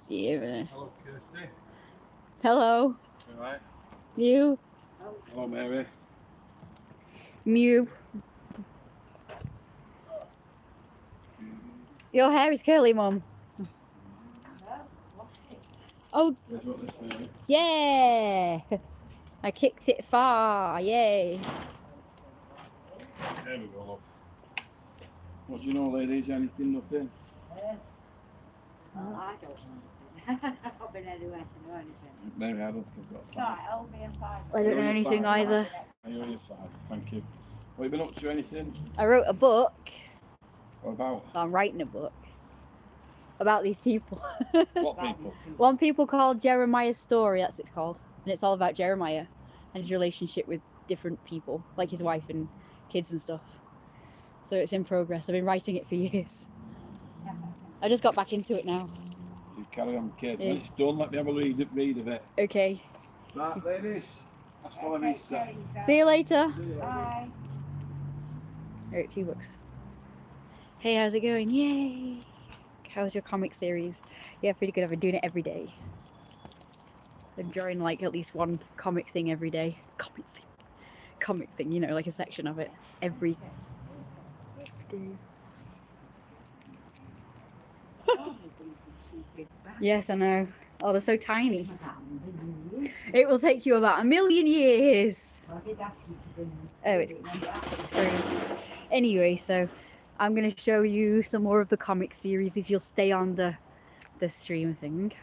Yeah. Hello, Kirsty. Hello. You alright? You. Hello, Mary. Mew. Your hair is curly, Mum. Oh. Yeah. I kicked it far. Yay. There we go, love. What do you know, ladies? Anything, nothing? I don't know. I've not been anywhere to know anything. Mary, I don't think I've got Right, hold me and find I don't know anything either. You're on your side. Thank you. What have you been up to? Anything? I wrote a book. What about? I'm writing a book about these people. What people? One people called Jeremiah's Story, that's what it's called. And it's all about Jeremiah and his relationship with different people, like his wife and kids and stuff. So it's in progress. I've been writing it for years. I just got back into it now. You carry on, kid. Yeah. When it's done, let me have a read of it. Okay. Right, ladies. Hasta la vista. See you later. Bye. I wrote 2 books. Hey, how's it going? Yay! How's your comic series? Yeah, pretty good. I've been doing it every day. I'm drawing like at least one comic thing every day. Comic thing, you know, like a section of it every day. Yes, I know. Oh, they're so tiny. It will take you about 1,000,000 years. Oh, it's screws. Anyway, so I'm going to show you some more of the comic series if you'll stay on the stream thing.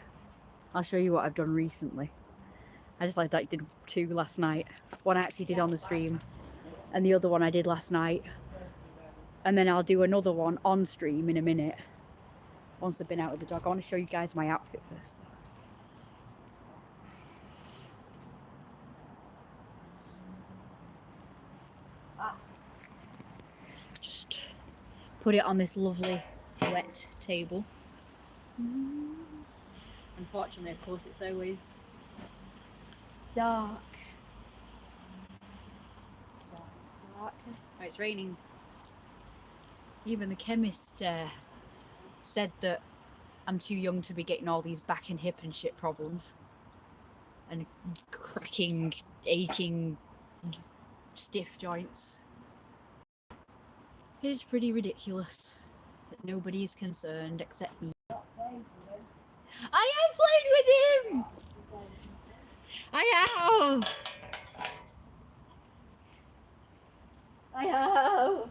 I'll show you what I've done recently. I just like did 2 last night. One I actually did on the stream, and the other one I did last night. And then I'll do another one on stream in a minute. Once I've been out with the dog. I want to show you guys my outfit first though. Just put it on this lovely wet table. Unfortunately, of course, it's always dark. Dark. Oh, it's raining. Even the chemist said that I'm too young to be getting all these back and hip and shit problems. And cracking, aching, stiff joints. It is pretty ridiculous that nobody is concerned except me. I have played with him! I have! I have!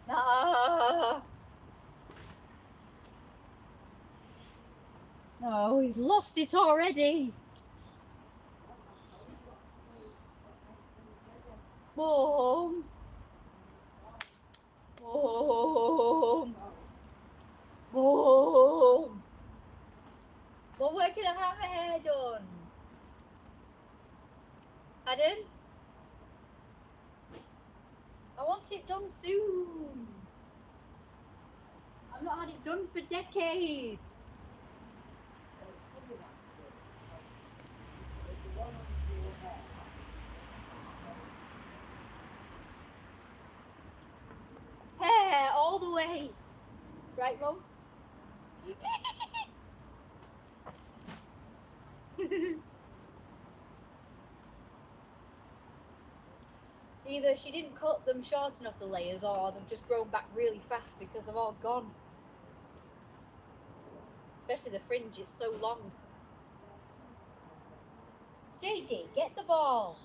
No! Oh, he's lost it already! Mom! Mom! Mom! Well, where can I have my hair done? Pardon? I want it done soon. I've not had it done for decades. Hair all the way. Right, Mum? Either she didn't cut them short enough, the layers, or they've just grown back really fast because they're all gone. Especially the fringe is so long. JD, get the ball.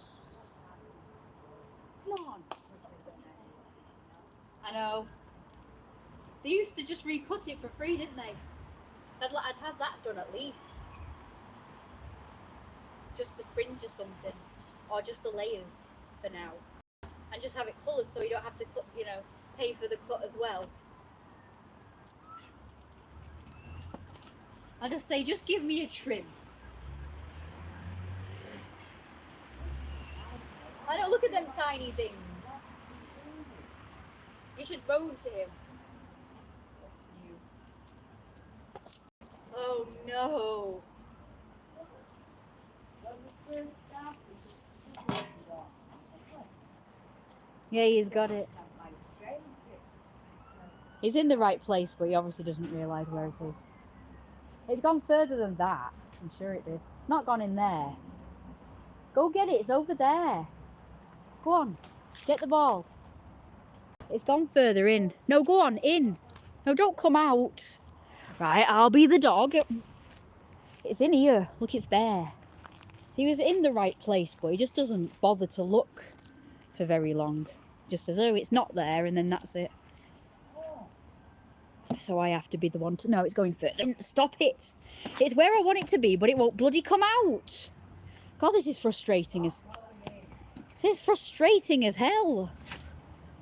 Come on. I know. They used to just recut it for free, didn't they? I'd have that done at least. Just the fringe or something. Or just the layers for now. And just have it coloured so you don't have to cut, you know, pay for the cut as well. I'll just say, just give me a trim. I don't look at them tiny things. You should moan to him. What's new? Oh no. Yeah, he's got it. He's in the right place, but he obviously doesn't realise where it is. It's gone further than that. I'm sure it did. It's not gone in there. Go get it. It's over there. Go on. Get the ball. It's gone further in. No, go on. In. No, don't come out. Right, I'll be the dog. It's in here. Look, it's there. He was in the right place, but he just doesn't bother to look for very long. Just says, oh, it's not there, and then that's it. So I have to be the one to know it's going further. Stop it. It's where I want it to be, but it won't bloody come out. God, this is frustrating as... This is frustrating as hell.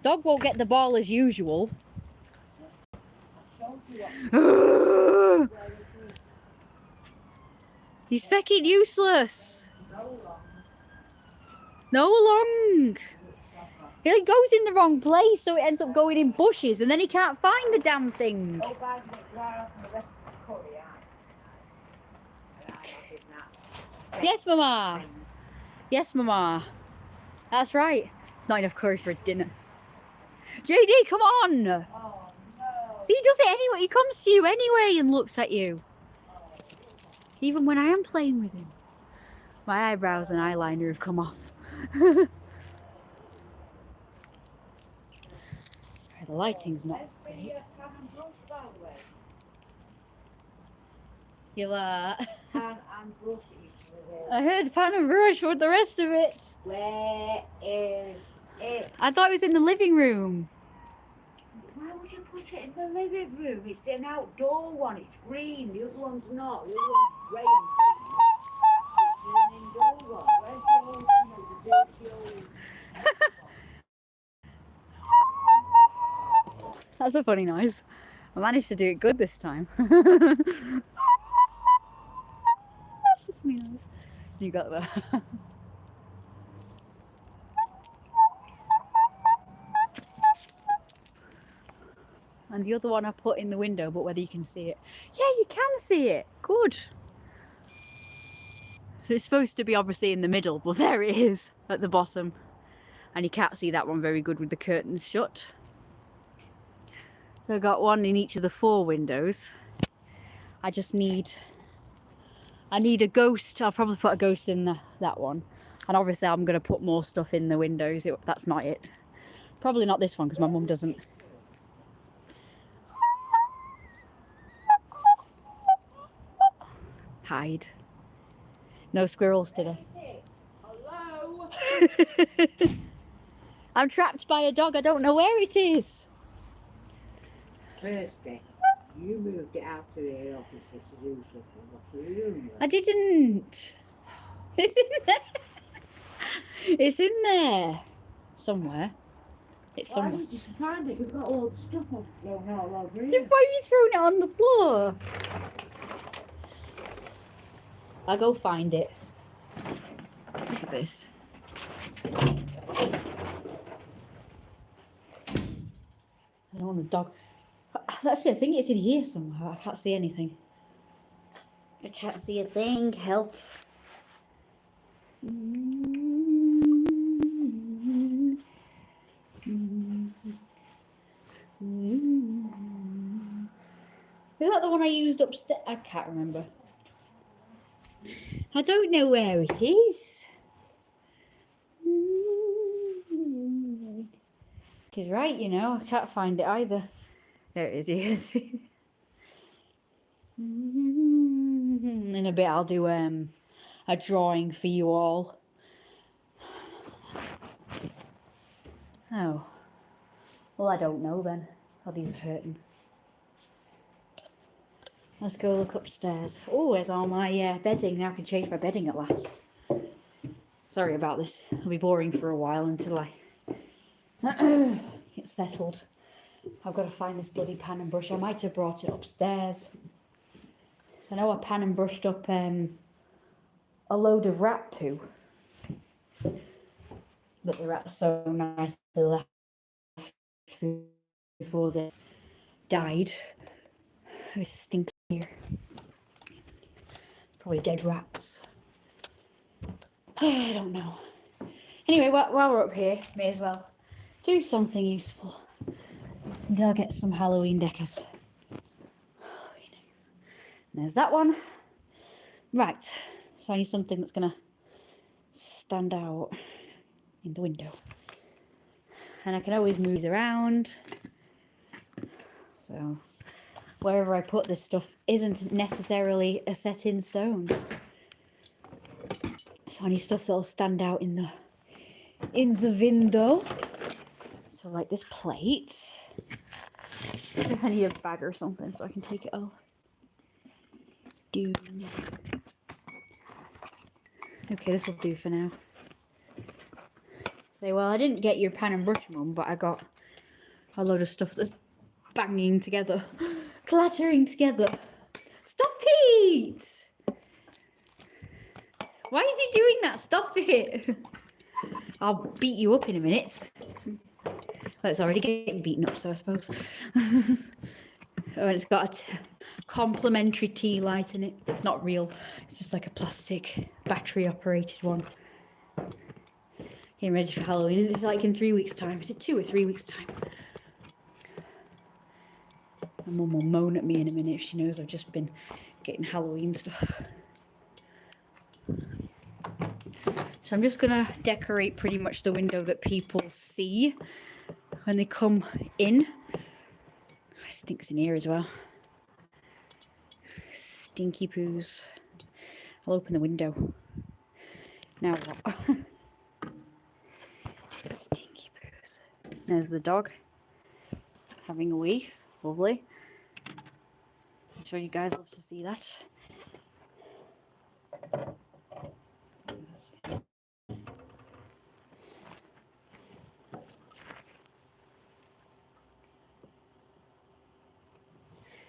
Dog won't get the ball as usual. He's fucking useless. No long. He goes in the wrong place, so it ends up going in bushes, and then he can't find the damn thing. Yes, Mama. Yes, Mama. That's right. It's not enough curry for dinner. JD, come on. Oh, no. See, he does it anyway. He comes to you anyway and looks at you. Even when I am playing with him. My eyebrows and eyeliner have come off. The lighting's not great. You pan and brush. I heard pan and brush. With the rest of it? Where is it? I thought it was in the living room. Why would you put it in the living room? It's an outdoor one. It's green. The other one's not. The other one's grey and green. It's an indoor one. Where's the dirty old... That's a funny noise. I managed to do it good this time. That's a funny noise. You got that. And the other one I put in the window, but whether you can see it. Yeah, you can see it. Good. So it's supposed to be obviously in the middle, but there it is at the bottom. And you can't see that one very good with the curtains shut. So I got one in each of the 4 windows. I need a ghost. I'll probably put a ghost in that one. And obviously I'm going to put more stuff in the windows. That's not it. Probably not this one because my mum doesn't. Hide. No squirrels today. Hello? I'm trapped by a dog. I don't know where it is. Kirsty, you moved it out of the office to do something. What's the room? I didn't. It's in there. It's in there. Somewhere. It's Why somewhere. did you find it? You've got all the stuff on thrown out over Then here. why have you thrown it on the floor? I'll go find it. Look at this. I don't want the dog. Actually, I think it's in here somewhere. I can't see anything. I can't see a thing. Help. Is that the one I used upstairs? I can't remember. I don't know where it is. She's right, you know. I can't find it either. There it is. In a bit, I'll do a drawing for you all. Oh. Well, I don't know then. Oh, these are hurting. Let's go look upstairs. Oh, there's all my bedding. Now I can change my bedding at last. Sorry about this. It'll be boring for a while until I get settled. I've got to find this bloody pan and brush. I might have brought it upstairs. So I know I pan and brushed up a load of rat poo that the rats so nicely left before they died. It stinks here. Probably dead rats. I don't know. Anyway, while we're up here, may as well do something useful. until I get some Halloween decors. And there's that one. Right, so I need something that's gonna stand out in the window. And I can always move these around. So wherever I put this stuff isn't necessarily a set in stone. So I need stuff that'll stand out in the window. So like this plate. I need a bag or something so I can take it off. Okay, this will do for now. Say, well, I didn't get your pan and brush, Mum, but I got a load of stuff that's banging together, clattering together. Stop it! Why is he doing that? Stop it! I'll beat you up in a minute. Well, it's already getting beaten up, so I suppose. Oh, and it's got a complimentary tea light in it. It's not real. It's just like a plastic battery-operated one. Getting ready for Halloween. It's like in 3 weeks' time. Is it 2 or 3 weeks' time? My mum will moan at me in a minute if she knows I've just been getting Halloween stuff. So I'm just gonna decorate pretty much the window that people see when they come in. It stinks in here as well. Stinky poos. I'll open the window. Now what? Stinky poos. There's the dog having a wee. Lovely. I'm sure you guys love to see that.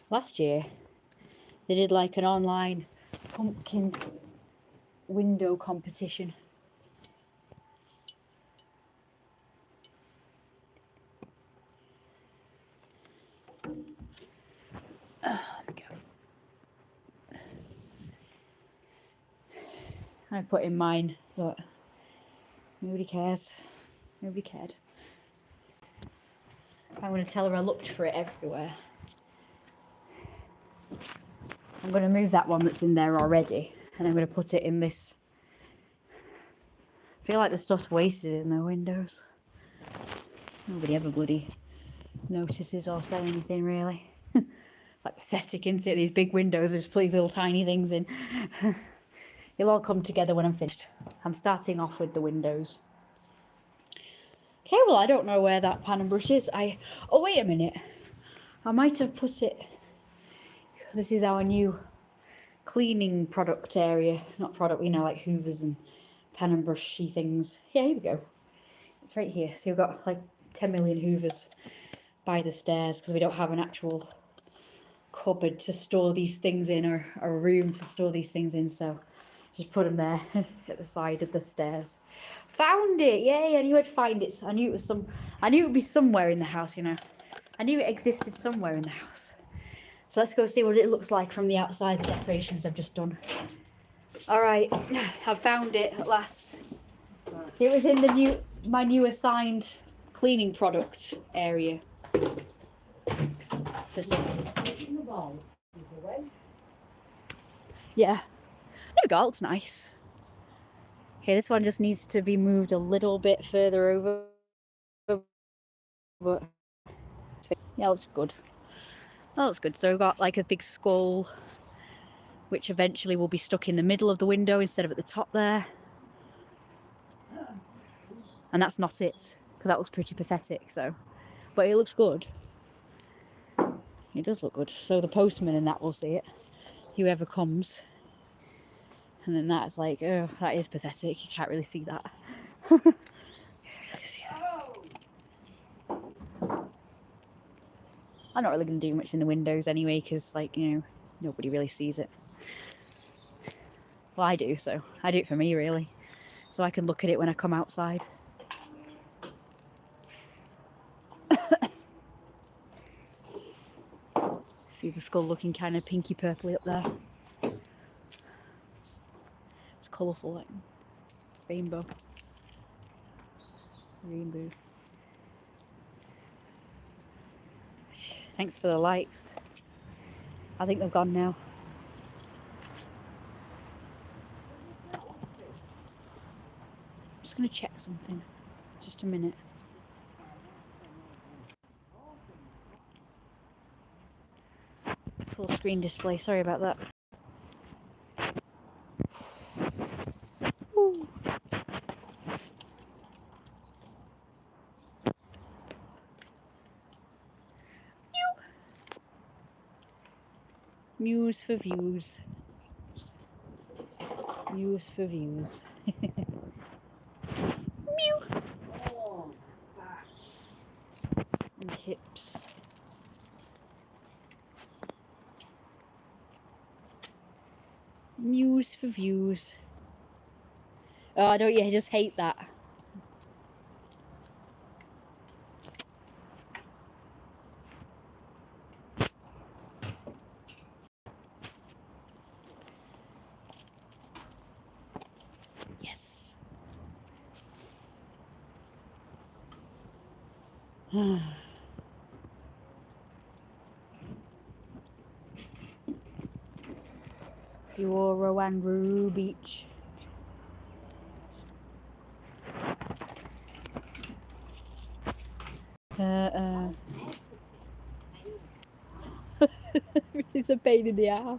Last year, they did like an online pumpkin window competition. Oh, there we go. I put in mine, but nobody cares. Nobody cared. I'm going to tell her I looked for it everywhere. I'm going to move that one that's in there already, and I'm going to put it in this. I feel like the stuff's wasted in the windows. Nobody ever bloody notices or says anything, really. It's like pathetic, isn't it? These big windows, just put these little tiny things in. It'll all come together when I'm finished. I'm starting off with the windows. Okay, well, I don't know where that pan and brush is. Oh, wait a minute. I might have put it, because this is our new cleaning product area. Not product, you know, like hoovers and pan and brushy things. Yeah, here we go. It's right here. So we've got like 10 million hoovers by the stairs, because we don't have an actual cupboard to store these things in, or a room to store these things in, so just put them there at the side of the stairs. Found it! Yay! I knew I'd find it. I knew it would be somewhere in the house, you know. I knew it existed somewhere in the house. So let's go see what it looks like from the outside, the decorations I've just done. Alright, I've found it at last. It was in my new assigned cleaning product area. Yeah. There we go, it looks nice. Okay, this one just needs to be moved a little bit further over. But yeah, it looks good. That looks good. So we've got like a big skull, which eventually will be stuck in the middle of the window instead of at the top there. And that's not it, because that looks pretty pathetic, so. But it looks good. It does look good. So the postman and that will see it, whoever comes. And then that's like, oh, that is pathetic. You can't really see that. I'm not really going to do much in the windows anyway, because, like, you know, nobody really sees it. Well, I do, so I do it for me, really. So I can look at it when I come outside. See the skull looking kind of pinky purpley up there. It's colourful, like rainbow. Rainbow. Thanks for the likes. I think they've gone now. I'm just going to check something. Just a minute. Full screen display, sorry about that. Woo. News for views. News for views. Mew. Oh, gosh. And hips. News for views. Oh, I don't. Yeah, I just hate that. Yes. Fiora and Roo Beach. It's a pain in the ass.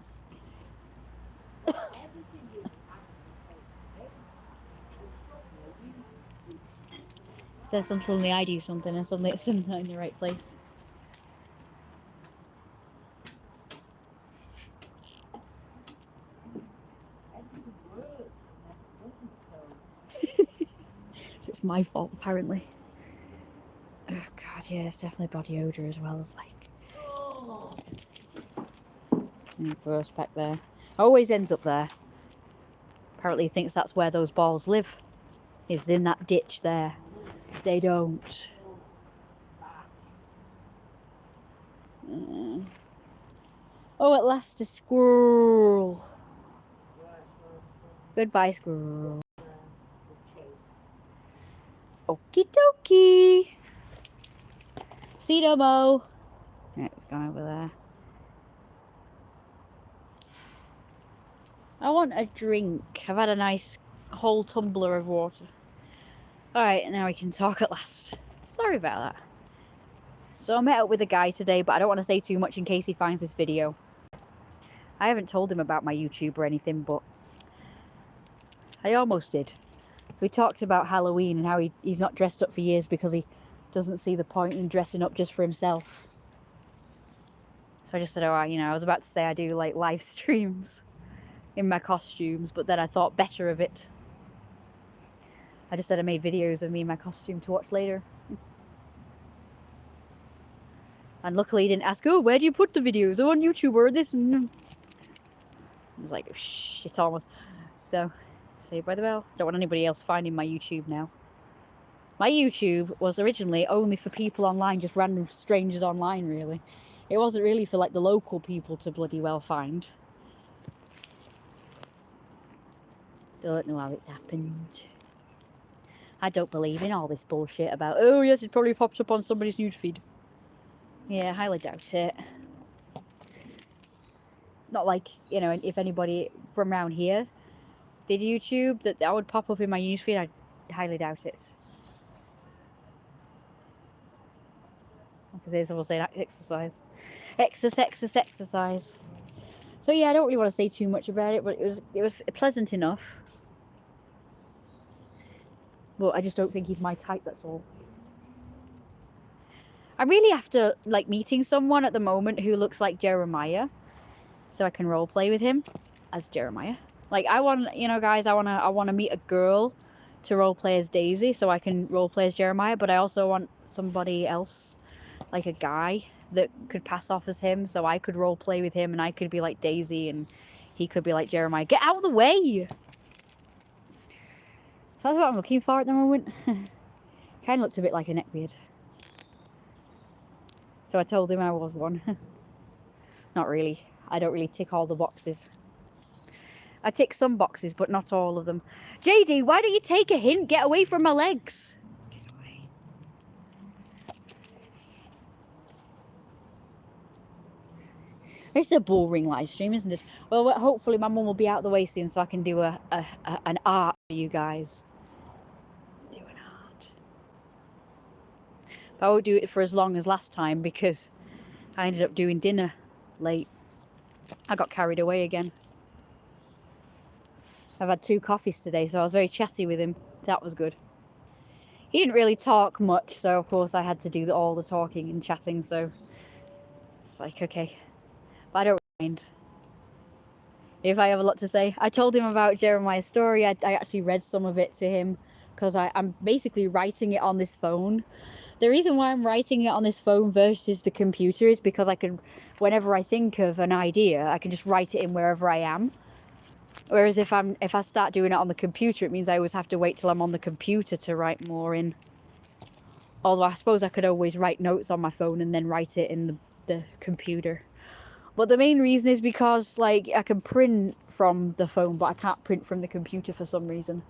So suddenly I do something and suddenly it's in the right place. It's my fault apparently. Oh god, yeah, it's definitely body odour as well as like. Gross back there. Always ends up there. Apparently he thinks that's where those balls live. Is in that ditch there. They don't. Oh, at last a squirrel. Goodbye, squirrel. Okie dokie. See no mo. Yeah, it's gone over there. I want a drink. I've had a nice whole tumbler of water. Alright, now we can talk at last. Sorry about that. So I met up with a guy today, but I don't want to say too much in case he finds this video. I haven't told him about my YouTube or anything, but I almost did. So we talked about Halloween and how he's not dressed up for years because he doesn't see the point in dressing up just for himself. So I just said, oh, I was about to say I do like live streams in my costumes, but then I thought better of it. I just said I made videos of me in my costume to watch later. And luckily he didn't ask, oh, where do you put the videos? Oh, on YouTube or this? I was like, oh, shit, almost. So, saved by the bell. Don't want anybody else finding my YouTube now. My YouTube was originally only for people online, just random strangers online, really. It wasn't really for, like, the local people to bloody well find. Don't know how it's happened. I don't believe in all this bullshit about, oh, yes, it probably popped up on somebody's newsfeed. Yeah, highly doubt it. Not like, if anybody from around here did YouTube, that would pop up in my newsfeed. I highly doubt it. Because there's always saying exercise. Exercise. So yeah, I don't really want to say too much about it, but it was pleasant enough. But I just don't think he's my type, that's all. I'm really after, like, meeting someone at the moment who looks like Jeremiah. So I can roleplay with him as Jeremiah. Like, I want, guys, I want to meet a girl to roleplay as Daisy so I can roleplay as Jeremiah. But I also want somebody else, like a guy, that could pass off as him so I could roleplay with him and I could be like Daisy and he could be like Jeremiah. Get out of the way! So that's what I'm looking for at the moment. Kind of looks a bit like a neckbeard. So I told him I was one. Not really. I don't really tick all the boxes. I tick some boxes, but not all of them. JD, why don't you take a hint? Get away from my legs. Get away. It's a boring live stream, isn't it? Well, hopefully my mum will be out of the way soon so I can do an art for you guys. Do an art. But I won't do it for as long as last time because I ended up doing dinner late. I got carried away again. I've had 2 coffees today, so I was very chatty with him. That was good. He didn't really talk much, so of course I had to do all the talking and chatting, so it's like, okay. But I don't mind if I have a lot to say. I told him about Jeremiah's story. I actually read some of it to him because I'm basically writing it on this phone. The reason why I'm writing it on this phone versus the computer is because I can, whenever I think of an idea, I can just write it in wherever I am. Whereas if I start doing it on the computer, it means I always have to wait till I'm on the computer to write more in. Although I suppose I could always write notes on my phone and then write it in the computer. But the main reason is because, like, I can print from the phone, but I can't print from the computer for some reason.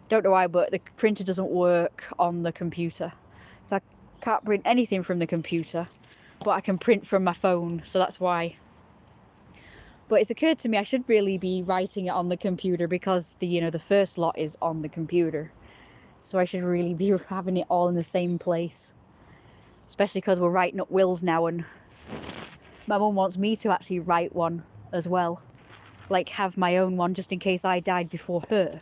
Don't know why, but the printer doesn't work on the computer. So I can't print anything from the computer, but I can print from my phone, so that's why. But it's occurred to me I should really be writing it on the computer because the first lot is on the computer. So I should really be having it all in the same place. Especially because we're writing up wills now, and my mum wants me to actually write one as well. Like, have my own one just in case I died before her.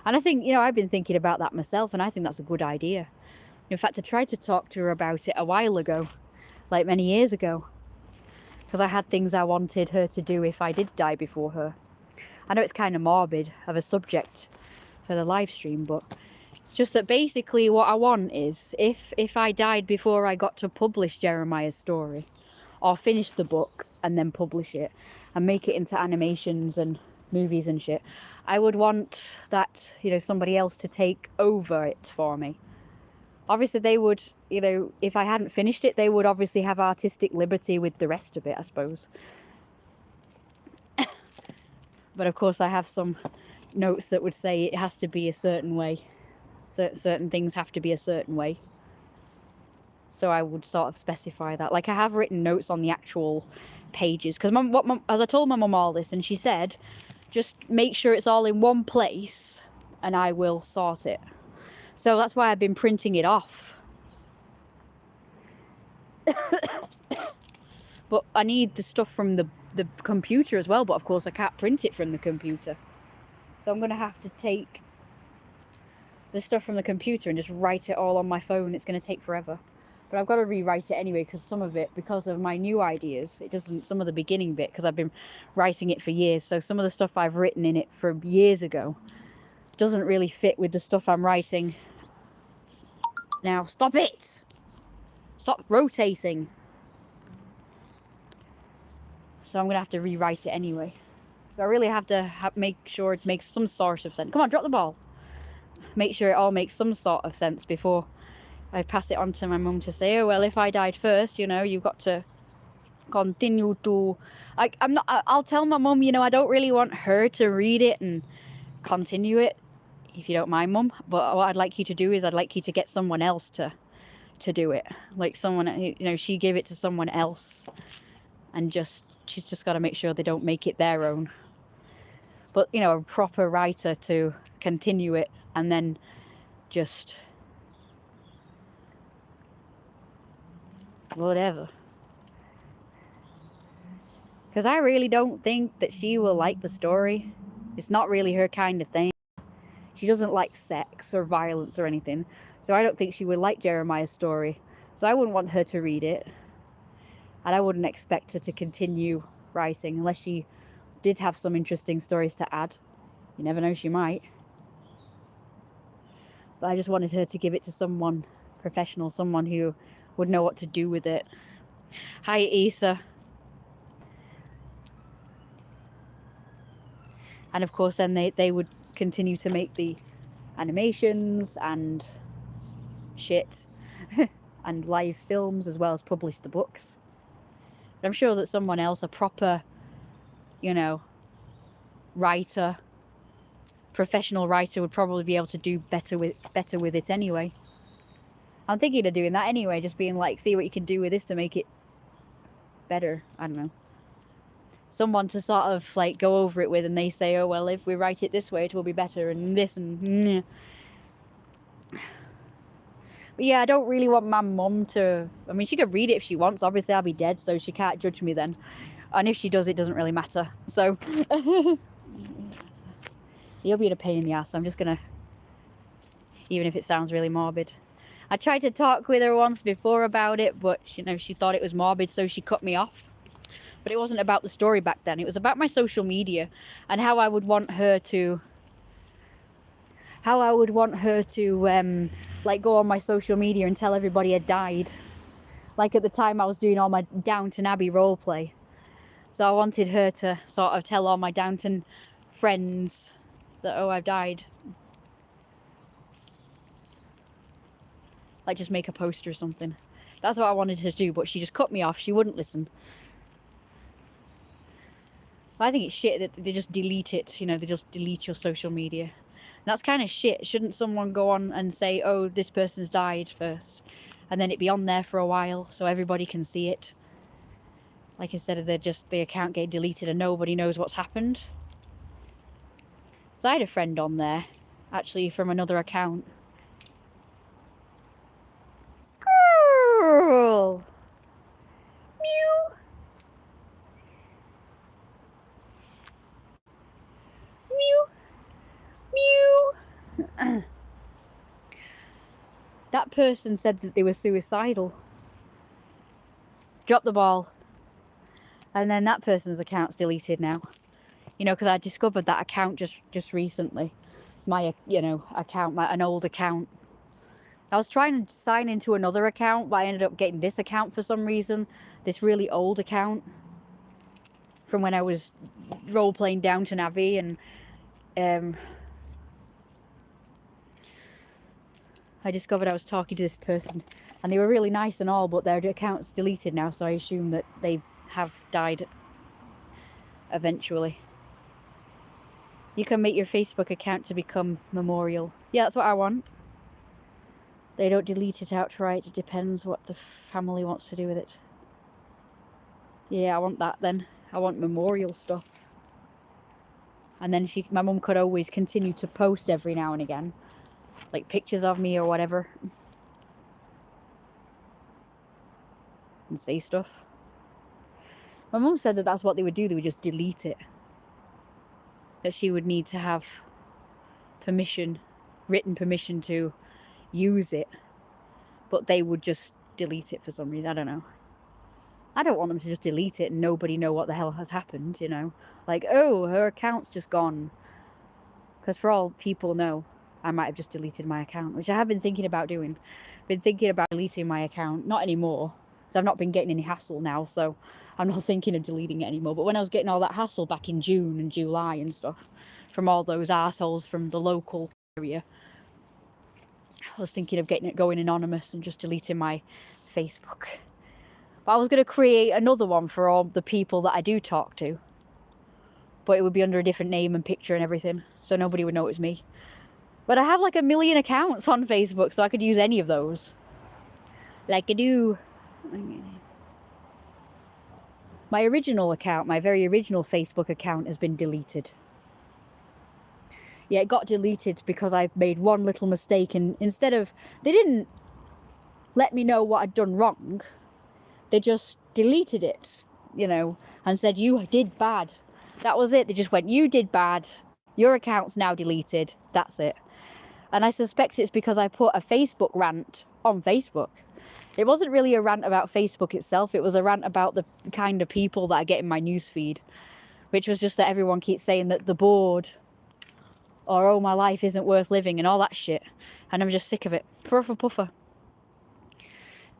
And I think, I've been thinking about that myself, and I think that's a good idea. In fact, I tried to talk to her about it a while ago, like many years ago. Because I had things I wanted her to do if I did die before her. I know it's kind of morbid of a subject for the live stream, but it's just that basically what I want is if I died before I got to publish Jeremiah's story, or finish the book and then publish it and make it into animations and movies and shit, I would want that, somebody else to take over it for me. Obviously they would, if I hadn't finished it, they would obviously have artistic liberty with the rest of it, I suppose. But of course I have some notes that would say it has to be a certain way. Certain things have to be a certain way. So I would sort of specify that. Like, I have written notes on the actual pages. Because as I told my mum all this, and she said, just make sure it's all in one place and I will sort it. So that's why I've been printing it off. But I need the stuff from the computer as well, but of course I can't print it from the computer. So I'm going to have to take the stuff from the computer and just write it all on my phone. It's going to take forever. But I've got to rewrite it anyway, because some of it, because of my new ideas, it doesn't, some of the beginning bit, because I've been writing it for years, so some of the stuff I've written in it for years ago doesn't really fit with the stuff I'm writing now. Stop it! Stop rotating! So I'm going to have to rewrite it anyway. So I really have to make sure it makes some sort of sense. Come on, drop the ball! Make sure it all makes some sort of sense before I pass it on to my mum to say, oh, well, if I died first, you've got to continue to... I'll tell my mum, I don't really want her to read it and continue it, if you don't mind, mum. But what I'd like you to do is I'd like you to get someone else to do it. Like someone, she gave it to someone else, and she's just got to make sure they don't make it their own. But, a proper writer to continue it and then just... whatever. Because I really don't think that she will like the story. It's not really her kind of thing. She doesn't like sex or violence or anything. So I don't think she would like Jeremiah's story. So I wouldn't want her to read it. And I wouldn't expect her to continue writing unless she did have some interesting stories to add. You never know, she might. But I just wanted her to give it to someone professional, someone who would know what to do with it. Hi, Issa. And of course then they would continue to make the animations and shit and live films, as well as publish the books. But I'm sure that someone else, a proper, writer, professional writer, would probably be able to do better with it anyway. I'm thinking of doing that anyway, just being like, see what you can do with this to make it better. I don't know. someone to sort of like go over it with, and they say, oh well, if we write it this way it will be better, and this and but yeah, I don't really want my mum to, I mean, she can read it if she wants, obviously I'll be dead, so she can't judge me then, and if she does, it doesn't really matter, so you'll be in a pain in the ass, so I'm just gonna, even if it sounds really morbid. I tried to talk with her once before about it, but you know, she thought it was morbid, so she cut me off. But it wasn't about the story back then, it was about my social media and how I would want her to like go on my social media and tell everybody I died. Like at the time I was doing all my Downton Abbey roleplay, so I wanted her to sort of tell all my Downton friends that, oh, I've died. Like just make a poster or something. That's what I wanted her to do, but she just cut me off. She wouldn't listen. I think it's shit that they just delete it, you know, they just delete your social media. And that's kind of shit. Shouldn't someone go on and say, oh, this person's died first, and then it be on there for a while so everybody can see it? Like, instead of the account get deleted and nobody knows what's happened. So I had a friend on there, actually from another account. Squirrel! Mew! Mew! Mew! That person said that they were suicidal. Dropped the ball. And then that person's account's deleted now. You know, because I discovered that account just recently. My, you know, account, an old account. I was trying to sign into another account, but I ended up getting this account for some reason. This really old account from when I was role-playing Downton Abbey, and I discovered I was talking to this person, and they were really nice and all, but their account's deleted now, so I assume that they have died eventually. You can make your Facebook account to become memorial. Yeah, that's what I want. They don't delete it outright. It depends what the family wants to do with it. Yeah, I want that then. I want memorial stuff. And then my mum could always continue to post every now and again, like pictures of me or whatever, and say stuff. My mum said that that's what they would do. They would just delete it. That she would need to have permission, written permission to use it, but they would just delete it for some reason. I don't know. I don't want them to just delete it and nobody know what the hell has happened, you know. Like, oh, her account's just gone. Because for all people know, I might have just deleted my account, which I have been thinking about doing. Been thinking about deleting my account. Not anymore, because I've not been getting any hassle now, so I'm not thinking of deleting it anymore. But when I was getting all that hassle back in June and July and stuff, from all those assholes from the local area, I was thinking of getting it going anonymous and just deleting my Facebook. But I was going to create another one for all the people that I do talk to. But it would be under a different name and picture and everything, so nobody would know it was me. But I have like 1 million accounts on Facebook, so I could use any of those. Like I do. My original account, my very original Facebook account, has been deleted. Yeah, it got deleted because I made one little mistake, and instead of... They didn't let me know what I'd done wrong. They just deleted it, you know, and said, you did bad. That was it. They just went, you did bad. Your account's now deleted. That's it. And I suspect it's because I put a Facebook rant on Facebook. It wasn't really a rant about Facebook itself. It was a rant about the kind of people that I get in my newsfeed, which was just that everyone keeps saying that they're bored, or, oh, my life isn't worth living, and all that shit. And I'm just sick of it. Furfa puffer.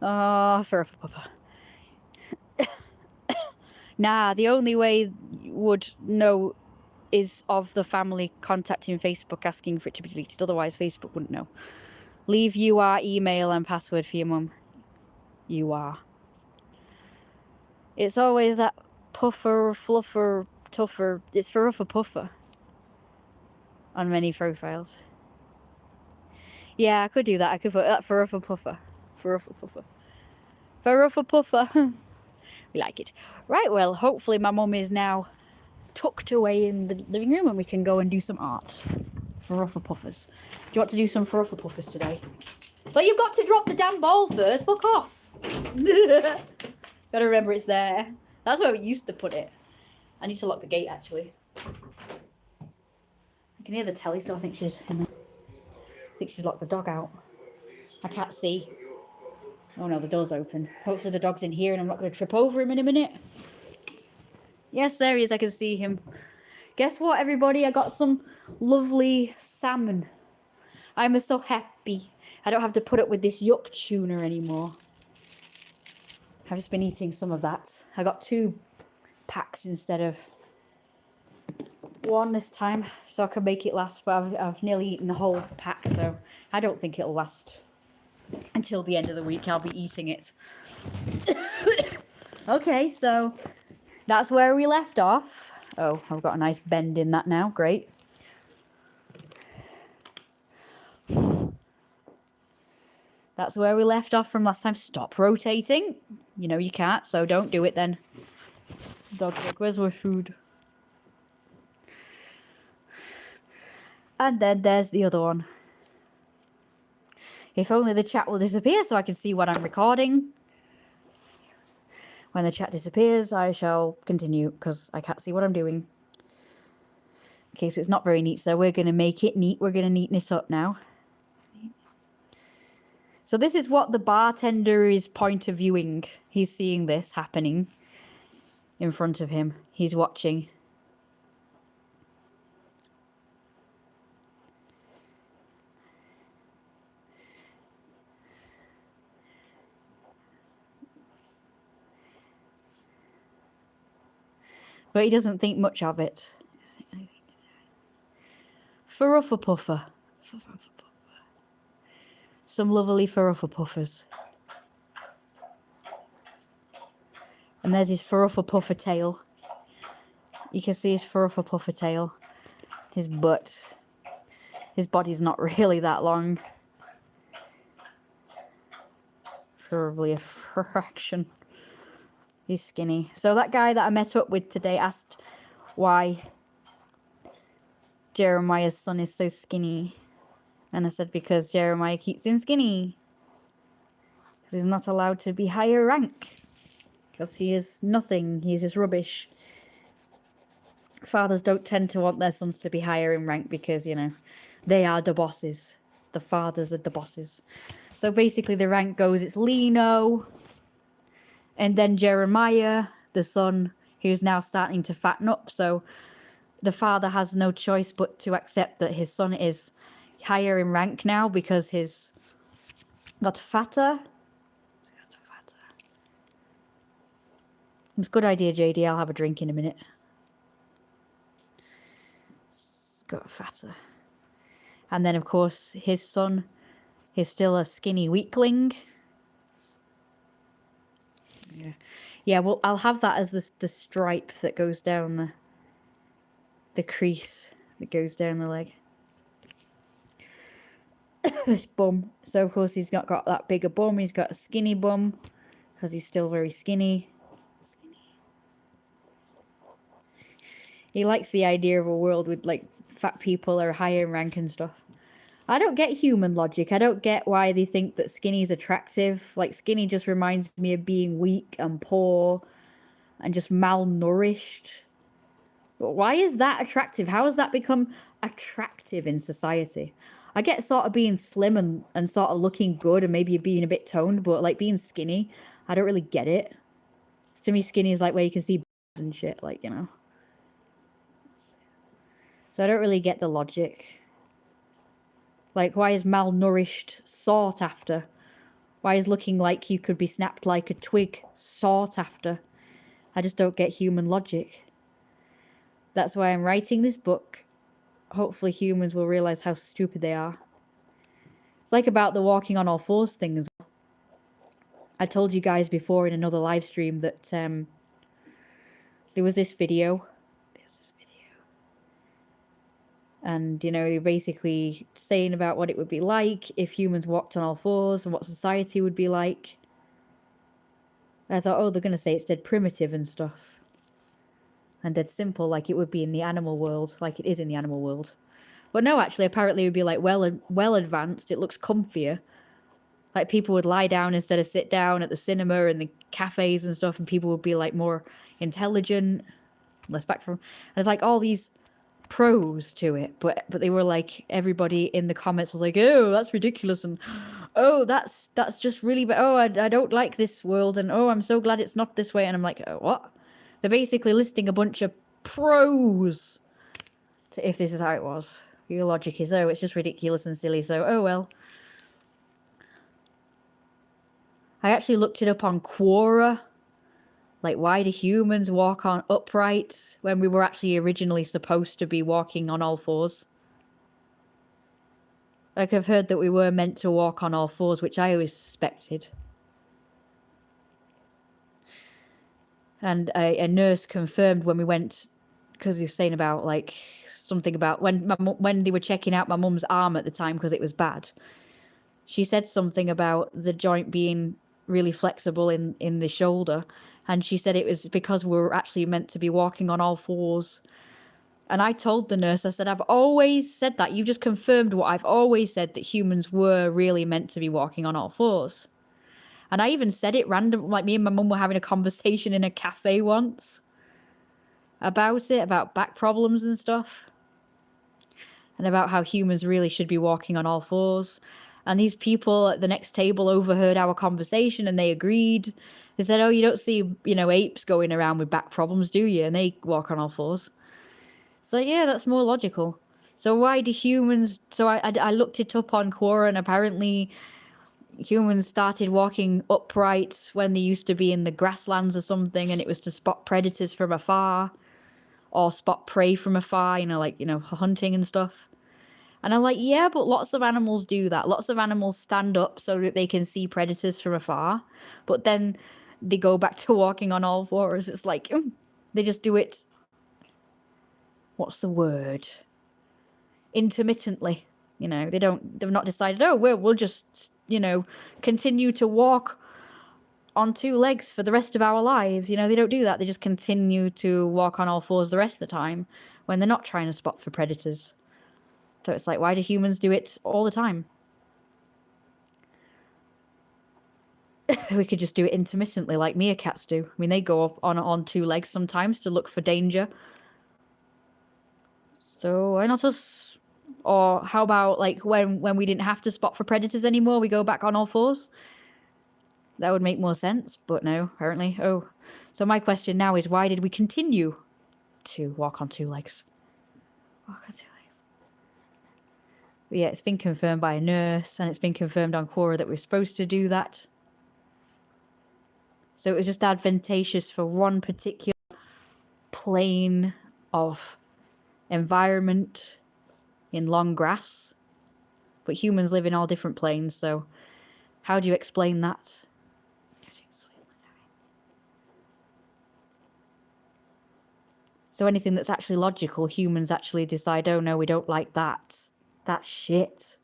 Oh, furfa puffer. Nah, the only way you would know is of the family contacting Facebook asking for it to be deleted. Otherwise, Facebook wouldn't know. Leave UR email and password for your mum. UR. It's always that puffer, fluffer, tougher. It's furfa puffer on many profiles. Yeah, I could do that. I could put that furfa puffer. Furfa puffer. Furfa puffer. We like it. Right, well, hopefully my mum is now tucked away in the living room and we can go and do some art for Ruffle Puffers. Do you want to do some for Ruffle Puffers today? But you've got to drop the damn ball first. Fuck off. Gotta remember it's there. That's where we used to put it. I need to lock the gate, actually. I can hear the telly, so I think she's in there. I think she's locked the dog out. I can't see. Oh no, the door's open. Hopefully the dog's in here and I'm not going to trip over him in a minute. Yes, there he is. I can see him. Guess what, everybody? I got some lovely salmon. I'm so happy. I don't have to put up with this yuck tuna anymore. I've just been eating some of that. I got 2 packs instead of 1 this time, so I can make it last. But I've nearly eaten the whole pack, so I don't think it'll last until the end of the week. I'll be eating it. Okay, so that's where we left off. Oh, I've got a nice bend in that now. Great. That's where we left off from last time. Stop rotating. You know you can't, so don't do it then. Dog's like, where's my food? And then there's the other one. If only the chat will disappear so I can see what I'm recording. When the chat disappears, I shall continue because I can't see what I'm doing. Okay, so it's not very neat, so we're going to make it neat. We're going to neaten it up now. So this is what the bartender is point of viewing. He's seeing this happening in front of him. He's watching. But he doesn't think much of it. Furuffa puffer. Some lovely Furuffa puffers. And there's his Furuffa puffer tail. You can see his Furuffa puffer tail. His butt. His body's not really that long. Probably a fraction. He's skinny. So that guy that I met up with today asked why Jeremiah's son is so skinny. And I said because Jeremiah keeps him skinny. Because he's not allowed to be higher rank. Because he is nothing. He's just rubbish. Fathers don't tend to want their sons to be higher in rank because, you know, they are the bosses. The fathers are the bosses. So basically the rank goes, it's Lino, and then Jeremiah, the son, who's now starting to fatten up. So the father has no choice but to accept that his son is higher in rank now because he's got fatter. It's a good idea, JD. I'll have a drink in a minute. It's got fatter. And then, of course, his son is still a skinny weakling. Yeah, well, I'll have that as the stripe that goes down the crease that goes down the leg. This bum. So, of course, he's not got that bigger bum. He's got a skinny bum because he's still very skinny. He likes the idea of a world with, like, fat people are higher in rank and stuff. I don't get human logic. I don't get why they think that skinny is attractive. Like, skinny just reminds me of being weak and poor and just malnourished. But why is that attractive? How has that become attractive in society? I get sort of being slim and sort of looking good and maybe being a bit toned, but, like, being skinny, I don't really get it. To me, skinny is, like, where you can see and shit, like, you know. So I don't really get the logic. Like, why is malnourished sought after? Why is looking like you could be snapped like a twig sought after? I just don't get human logic. That's why I'm writing this book. Hopefully humans will realize how stupid they are. It's like about the walking on all fours thing as well. I told you guys before in another live stream that there was this video. And, you know, basically saying about what it would be like if humans walked on all fours and what society would be like. I thought, oh, they're going to say it's dead primitive and stuff. And dead simple, like it would be in the animal world, like it is in the animal world. But no, actually, apparently it would be like well advanced. It looks comfier. Like people would lie down instead of sit down at the cinema and the cafes and stuff, and people would be like more intelligent, less back from. And there's like all these pros to it, but they were like, everybody in the comments was like, oh, that's ridiculous, and oh, that's just really bad. Oh, I don't like this world, and oh, I'm so glad it's not this way. And I'm like, oh, what? They're basically listing a bunch of pros to if this is how it was. Your logic is, oh, it's just ridiculous and silly, so oh well. I actually looked it up on Quora. Like, why do humans walk on upright when we were actually originally supposed to be walking on all fours? Like, I've heard that we were meant to walk on all fours, which I always suspected. And a nurse confirmed when we went, because he was saying about, like, something about when they were checking out my mum's arm at the time because it was bad. She said something about the joint being really flexible in the shoulder, and she said it was because we were actually meant to be walking on all fours. And I told the nurse, I said, I've always said that. You just confirmed what I've always said, that humans were really meant to be walking on all fours. And I even said it random, like me and my mum were having a conversation in a cafe once about it, about back problems and stuff, and about how humans really should be walking on all fours. And these people at the next table overheard our conversation and they agreed. They said, oh, you don't see, apes going around with back problems, do you? And they walk on all fours. So yeah, that's more logical. So why do humans... So I looked it up on Quora, and apparently humans started walking upright when they used to be in the grasslands or something, and it was to spot predators from afar or spot prey from afar, hunting and stuff. And I'm like, yeah, but lots of animals do that. Lots of animals stand up so that they can see predators from afar, but then they go back to walking on all fours. It's like, they just do it, what's the word? Intermittently. They've not decided, oh, we'll just, continue to walk on two legs for the rest of our lives. They don't do that. They just continue to walk on all fours the rest of the time when they're not trying to spot for predators. So it's like, why do humans do it all the time? We could just do it intermittently like meerkats do. I mean, they go up on two legs sometimes to look for danger. So why not us? Or how about like when we didn't have to spot for predators anymore, we go back on all fours? That would make more sense, but no, apparently. Oh, so my question now is, why did we continue to walk on two legs? Walk on two legs. But yeah, it's been confirmed by a nurse, and it's been confirmed on Quora that we're supposed to do that. So it was just advantageous for one particular plane of environment in long grass, but humans live in all different planes, so how do you explain that? So anything that's actually logical, humans actually decide, oh no, we don't like that. That's shit.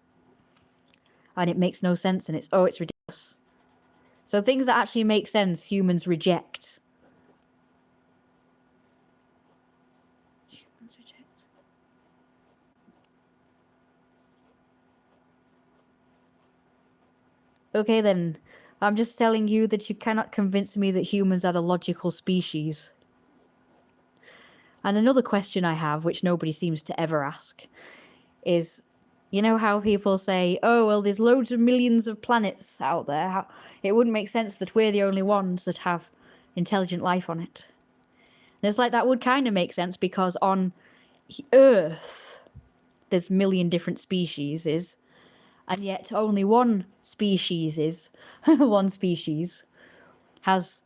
And it makes no sense, and it's ridiculous. So things that actually make sense, humans reject. Humans reject. Okay then, I'm just telling you that you cannot convince me that humans are the logical species. And another question I have, which nobody seems to ever ask, is, you know how people say, oh, well, there's loads of millions of planets out there. It wouldn't make sense that we're the only ones that have intelligent life on it. And it's like, that would kind of make sense, because on Earth, there's a million different species, and yet only one species has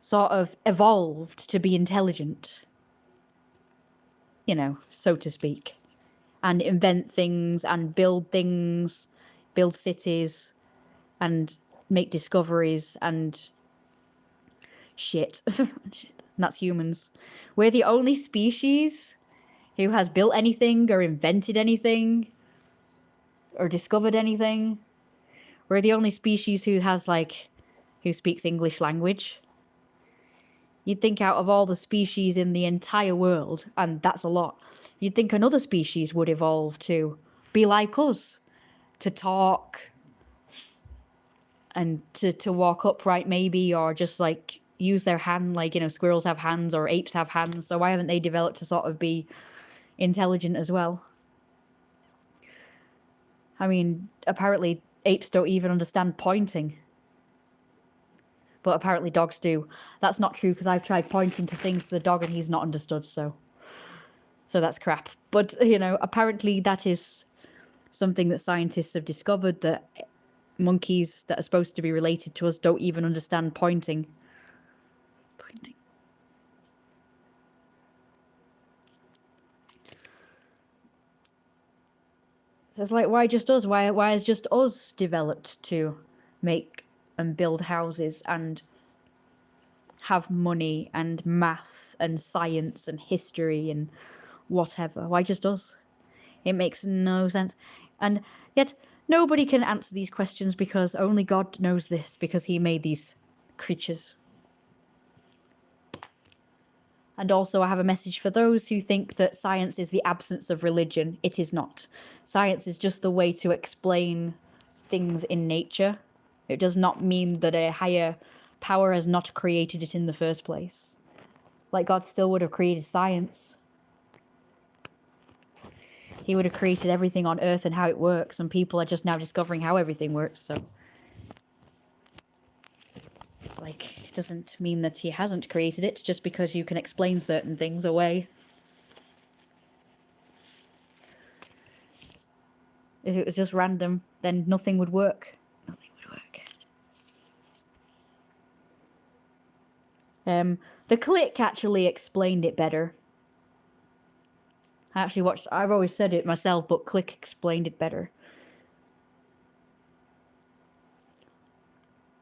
sort of evolved to be intelligent, so to speak, and invent things and build things, build cities, and make discoveries and shit. And that's humans. We're the only species who has built anything or invented anything or discovered anything. We're the only species who has, like, who speaks English language. You'd think out of all the species in the entire world, and that's a lot, you'd think another species would evolve to be like us, to talk and to walk upright maybe, or just like use their hand, like, you know, squirrels have hands or apes have hands, so why haven't they developed to sort of be intelligent as well? I mean, apparently apes don't even understand pointing. But apparently dogs do. That's not true, because I've tried pointing to things to the dog and he's not understood, so that's crap. But, you know, apparently that is something that scientists have discovered, that monkeys that are supposed to be related to us don't even understand pointing. So it's like, why just us? Why has just us developed to make and build houses and have money and math and science and history and whatever? Why just us? It makes no sense. And yet nobody can answer these questions, because only God knows this, because he made these creatures. And also, I have a message for those who think that science is the absence of religion. It is not. Science is just the way to explain things in nature. It does not mean that a higher power has not created it in the first place. Like, God still would have created science. He would have created everything on Earth and how it works, and people are just now discovering how everything works, so it's like, it doesn't mean that he hasn't created it just because you can explain certain things away. If it was just random, then nothing would work. Nothing would work. The click actually explained it better. I've always said it myself, but Click explained it better.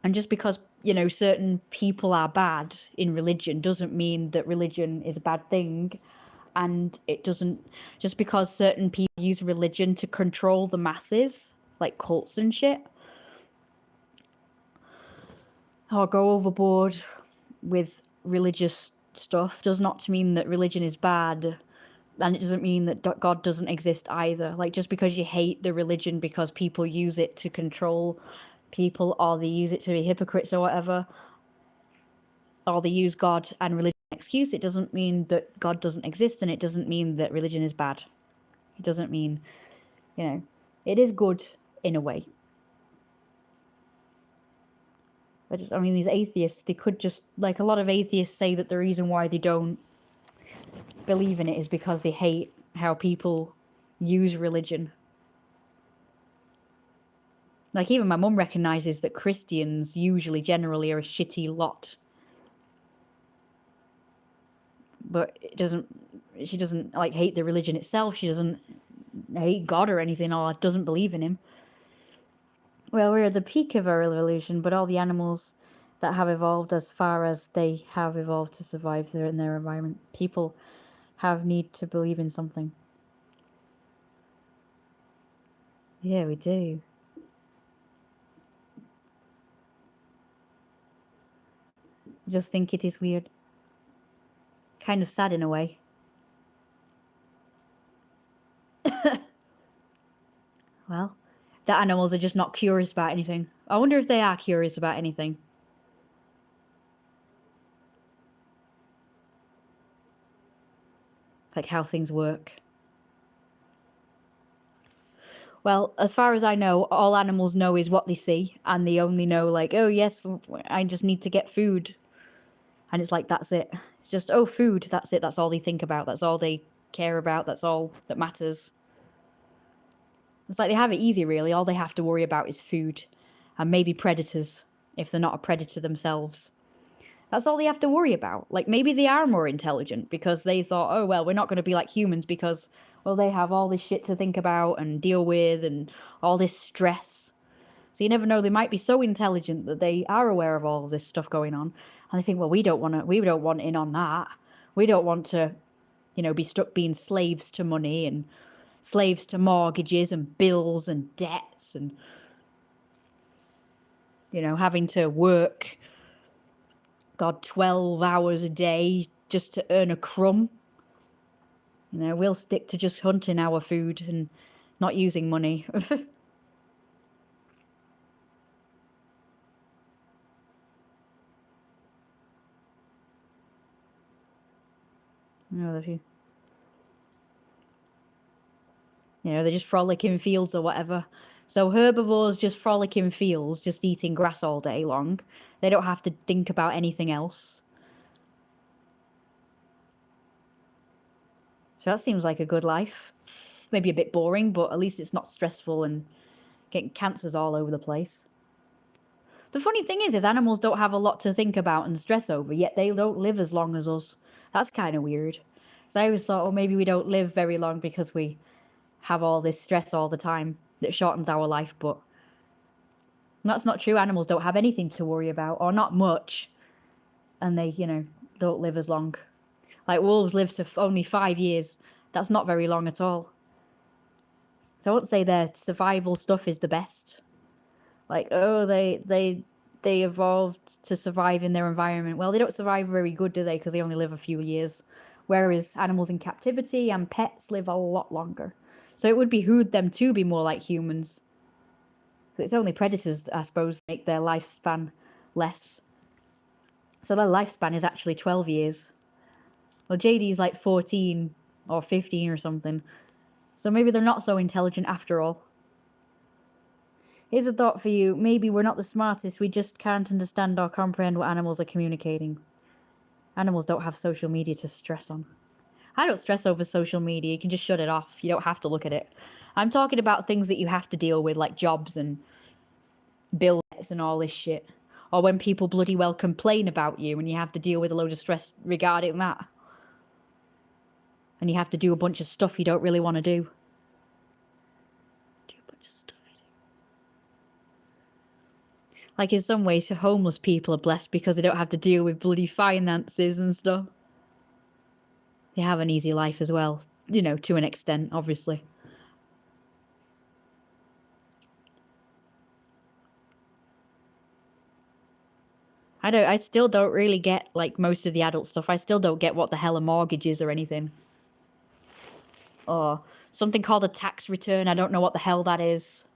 And just because, you know, certain people are bad in religion doesn't mean that religion is a bad thing. And it doesn't, just because certain people use religion to control the masses, like cults and shit, or go overboard with religious stuff, does not mean that religion is bad. And it doesn't mean that God doesn't exist either. Like, just because you hate the religion because people use it to control people, or they use it to be hypocrites or whatever, or they use God and religion as an excuse, it doesn't mean that God doesn't exist, and it doesn't mean that religion is bad. It doesn't mean, you know, it is good in a way. But I mean, these atheists, they could just, like, a lot of atheists say that the reason why they don't believe in it is because they hate how people use religion. Like, even my mum recognises that Christians usually generally are a shitty lot. But she doesn't like hate the religion itself. She doesn't hate God or anything, or doesn't believe in him. Well, we're at the peak of our evolution, but all the animals that have evolved as far as they have evolved to survive in their environment, people have need to believe in something. Yeah, we do. I just think it is weird. Kind of sad in a way. Well, the animals are just not curious about anything. I wonder if they are curious about anything. Like how things work. Well, as far as I know, all animals know is what they see, and they only know, like, oh yes, I just need to get food. And it's like, that's it. It's just, oh, food, that's it. That's all they think about. That's all they care about. That's all that matters. It's like they have it easy, really. All they have to worry about is food, and maybe predators, if they're not a predator themselves. That's all they have to worry about. Like, maybe they are more intelligent because they thought, oh, well, we're not going to be like humans because, well, they have all this shit to think about and deal with and all this stress. So you never know, they might be so intelligent that they are aware of all of this stuff going on. And they think, well, we don't want in on that. We don't want to, you know, be stuck being slaves to money and slaves to mortgages and bills and debts. And You know, having to work, God, 12 hours a day just to earn a crumb. You know, we'll stick to just hunting our food and not using money. You know, they just frolic in fields or whatever. So herbivores just frolic in fields, just eating grass all day long. They don't have to think about anything else. So that seems like a good life. Maybe a bit boring, but at least it's not stressful and getting cancers all over the place. The funny thing is animals don't have a lot to think about and stress over, yet they don't live as long as us. That's kind of weird. So I always thought, oh, maybe we don't live very long because we have all this stress all the time that shortens our life, but that's not true. Animals don't have anything to worry about, or not much, and they, you know, don't live as long. Like wolves live to only 5 years. That's not very long at all. So I wouldn't say their survival stuff is the best. Like, oh, they evolved to survive in their environment. Well, they don't survive very good, do they? Because they only live a few years. Whereas animals in captivity and pets live a lot longer. So it would behoove them to be more like humans. It's only predators, I suppose, make their lifespan less. So their lifespan is actually 12 years. Well, JD's like 14 or 15 or something. So maybe they're not so intelligent after all. Here's a thought for you. Maybe we're not the smartest, we just can't understand or comprehend what animals are communicating. Animals don't have social media to stress on. I don't stress over social media. You can just shut it off. You don't have to look at it. I'm talking about things that you have to deal with, like jobs and bills and all this shit. Or when people bloody well complain about you and you have to deal with a load of stress regarding that. And you have to do a bunch of stuff you don't really want to do. Like, in some ways, homeless people are blessed because they don't have to deal with bloody finances and stuff. They have an easy life as well, you know, to an extent, obviously. I still don't really get, like, most of the adult stuff. I still don't get what the hell a mortgage is or anything. Or something called a tax return. I don't know what the hell that is.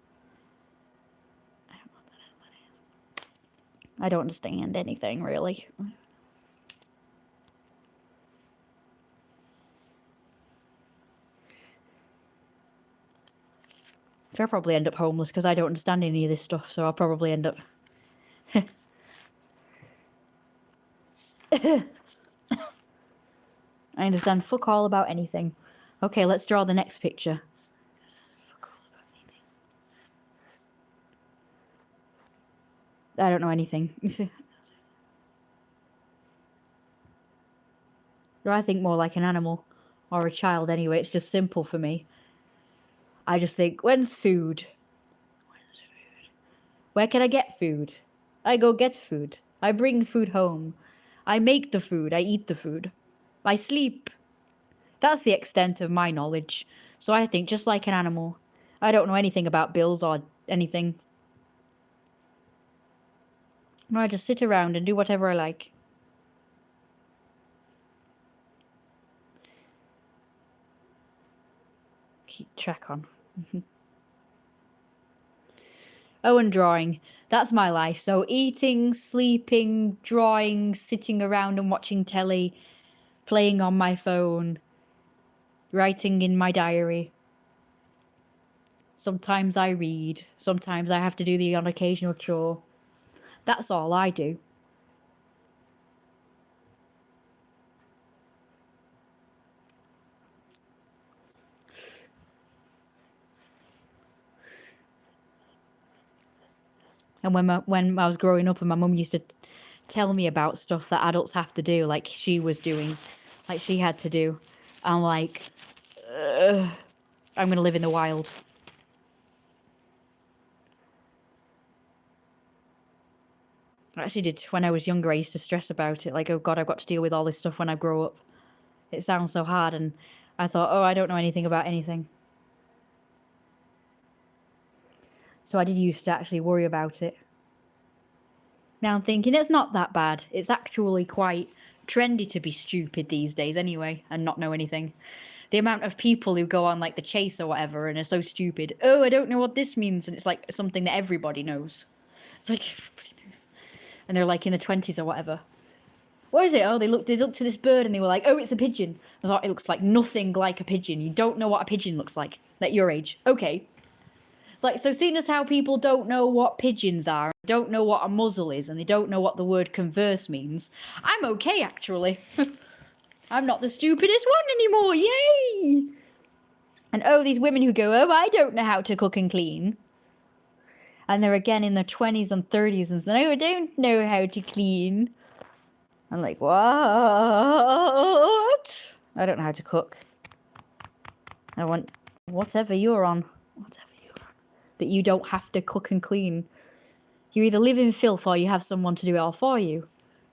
I don't understand anything, really. So I'll probably end up homeless because I don't understand any of this stuff, so I'll probably end up... I understand fuck all about anything. Okay, let's draw the next picture. Fuck all about anything. I don't know anything. I think more like an animal. Or a child anyway, it's just simple for me. I just think, when's food? Where can I get food? I go get food. I bring food home. I make the food. I eat the food. I sleep. That's the extent of my knowledge. So I think just like an animal. I don't know anything about bills or anything. I just sit around and do whatever I like. Keep track on. Oh, and drawing. That's my life. So eating, sleeping, drawing, sitting around and watching telly, playing on my phone, writing in my diary. Sometimes I read. Sometimes I have to do the occasional chore. That's all I do. And when I was growing up and my mum used to tell me about stuff that adults have to do, like she was doing, like she had to do, I'm like, I'm going to live in the wild. I actually did. When I was younger, I used to stress about it, like, oh God, I've got to deal with all this stuff when I grow up. It sounds so hard, and I thought, oh, I don't know anything about anything. So I did used to actually worry about it. Now I'm thinking it's not that bad. It's actually quite trendy to be stupid these days anyway and not know anything. The amount of people who go on like the chase or whatever and are so stupid. Oh, I don't know what this means. And it's like something that everybody knows. It's like everybody knows. And they're like in the 20s or whatever. What is it? Oh, they looked to this bird and they were like, oh, it's a pigeon. I thought it looks like nothing like a pigeon. You don't know what a pigeon looks like at your age. Okay. It's like, so seeing as how people don't know what pigeons are, don't know what a muzzle is, and they don't know what the word converse means, I'm okay actually. I'm not the stupidest one anymore. Yay! And oh, these women who go, oh, I don't know how to cook and clean. And they're again in their 20s and 30s and say, no, I don't know how to clean. I'm like, what? I don't know how to cook. I want whatever you're on. Whatever you're on. But you don't have to cook and clean. You either live in filth or you have someone to do it all for you.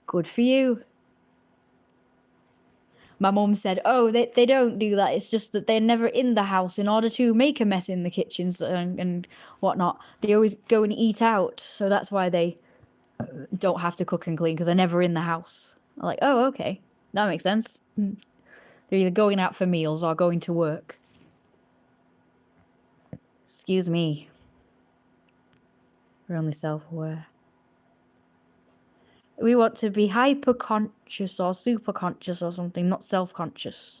Good for you. My mum said, oh, they don't do that. It's just that they're never in the house in order to make a mess in the kitchens and whatnot. They always go and eat out. So that's why they don't have to cook and clean, because they're never in the house. I'm like, oh, okay. That makes sense. They're either going out for meals or going to work. Excuse me. We're only self-aware. We want to be hyper-conscious or super-conscious or something, not self-conscious.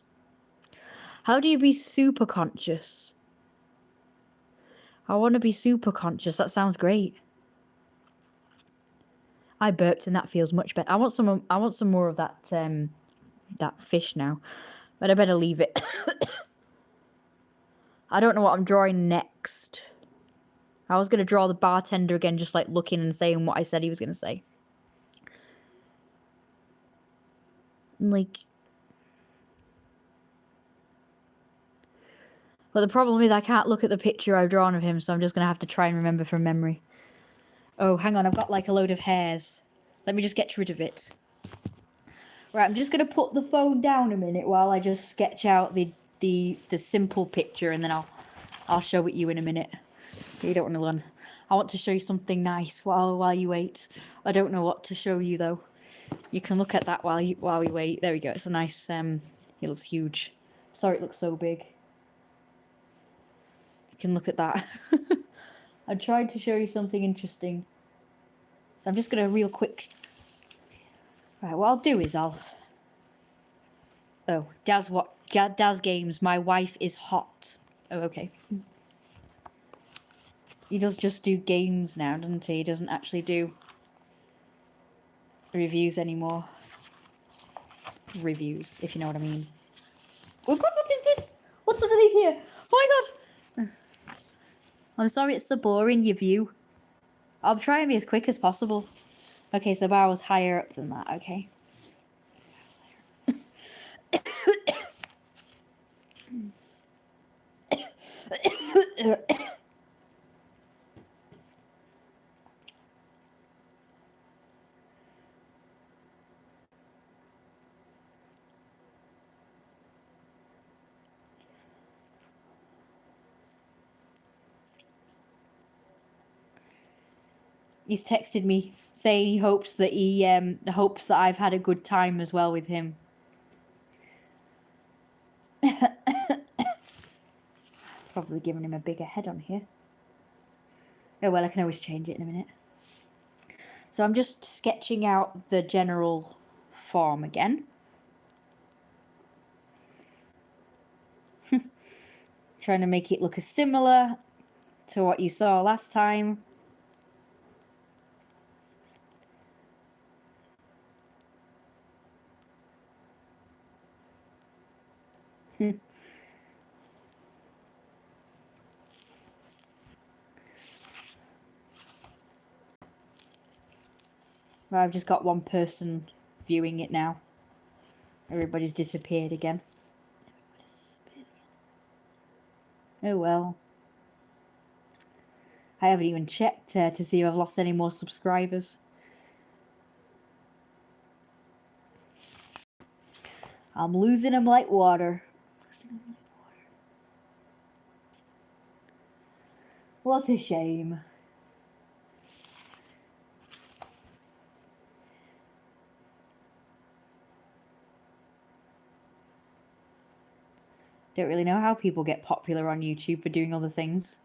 How do you be super-conscious? I want to be super-conscious. That sounds great. I burped and that feels much better. I want some more of that that fish now. But I better leave it. I don't know what I'm drawing next. I was going to draw the bartender again, just like looking and saying what I said he was going to say. Like, but the problem is I can't look at the picture I've drawn of him, so I'm just going to have to try and remember from memory. Oh, hang on, I've got like a load of hairs. Let me just get rid of it. Right, I'm just going to put the phone down a minute while I just sketch out the simple picture, and then I'll show it you in a minute. You don't want to run. I want to show you something nice while you wait. I don't know what to show you though. You can look at that while we wait. There we go. It's a nice it looks huge. Sorry, it looks so big. You can look at that. I tried to show you something interesting. So I'm just gonna real quick. Right, what I'll do is oh, Daz Games, my wife is hot. Oh, okay. He does just do games now, doesn't he? He doesn't actually do reviews anymore. Reviews, if you know what I mean. Oh god, what is this? What's underneath here? Oh my god! I'm sorry it's so boring, your view. I'll try and be as quick as possible. Okay, so I was higher up than that, okay. He's texted me saying he hopes that I've had a good time as well with him. Probably giving him a bigger head on here. Oh well, I can always change it in a minute. So I'm just sketching out the general form again. Trying to make it look as similar to what you saw last time. I've just got one person viewing it now. Everybody's disappeared again. Oh well. I haven't even checked to see if I've lost any more subscribers. I'm losing them like water. What a shame. Don't really know how people get popular on YouTube for doing other things.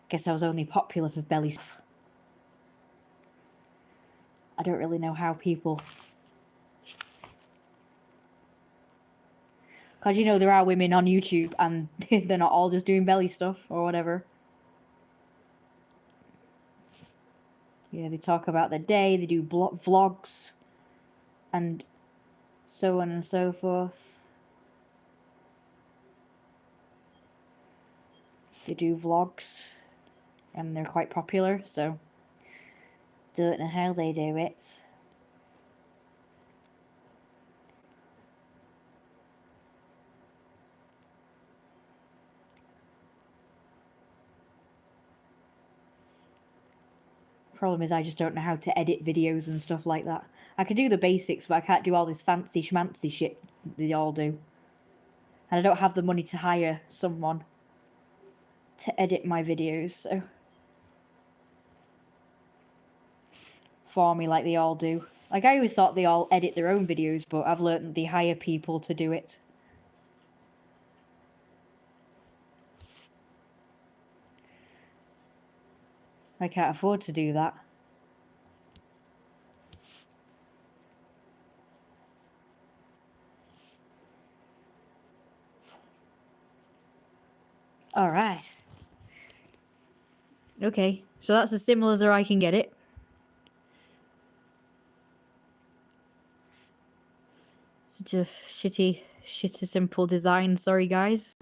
Guess I was only popular for belly stuff. I don't really know how people... Because, you know, there are women on YouTube and they're not all just doing belly stuff or whatever. You know, they talk about their day, they do vlogs, and so on and so forth. They do vlogs, and they're quite popular, so don't know how they do it. Problem is I just don't know how to edit videos and stuff like that. I can do the basics, but I can't do all this fancy schmancy shit they all do. And I don't have the money to hire someone to edit my videos, so... for me like they all do. Like, I always thought they all edit their own videos, but I've learned that they hire people to do it. I can't afford to do that. Alright. Okay, so that's as similar as I can get it. Such a shitty simple design, sorry guys.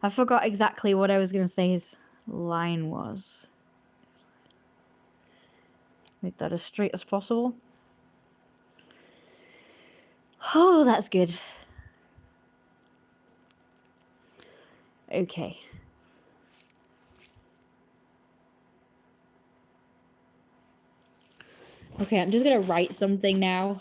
I forgot exactly what I was going to say his line was. Make that as straight as possible. Oh, that's good. Okay. Okay, I'm just going to write something now.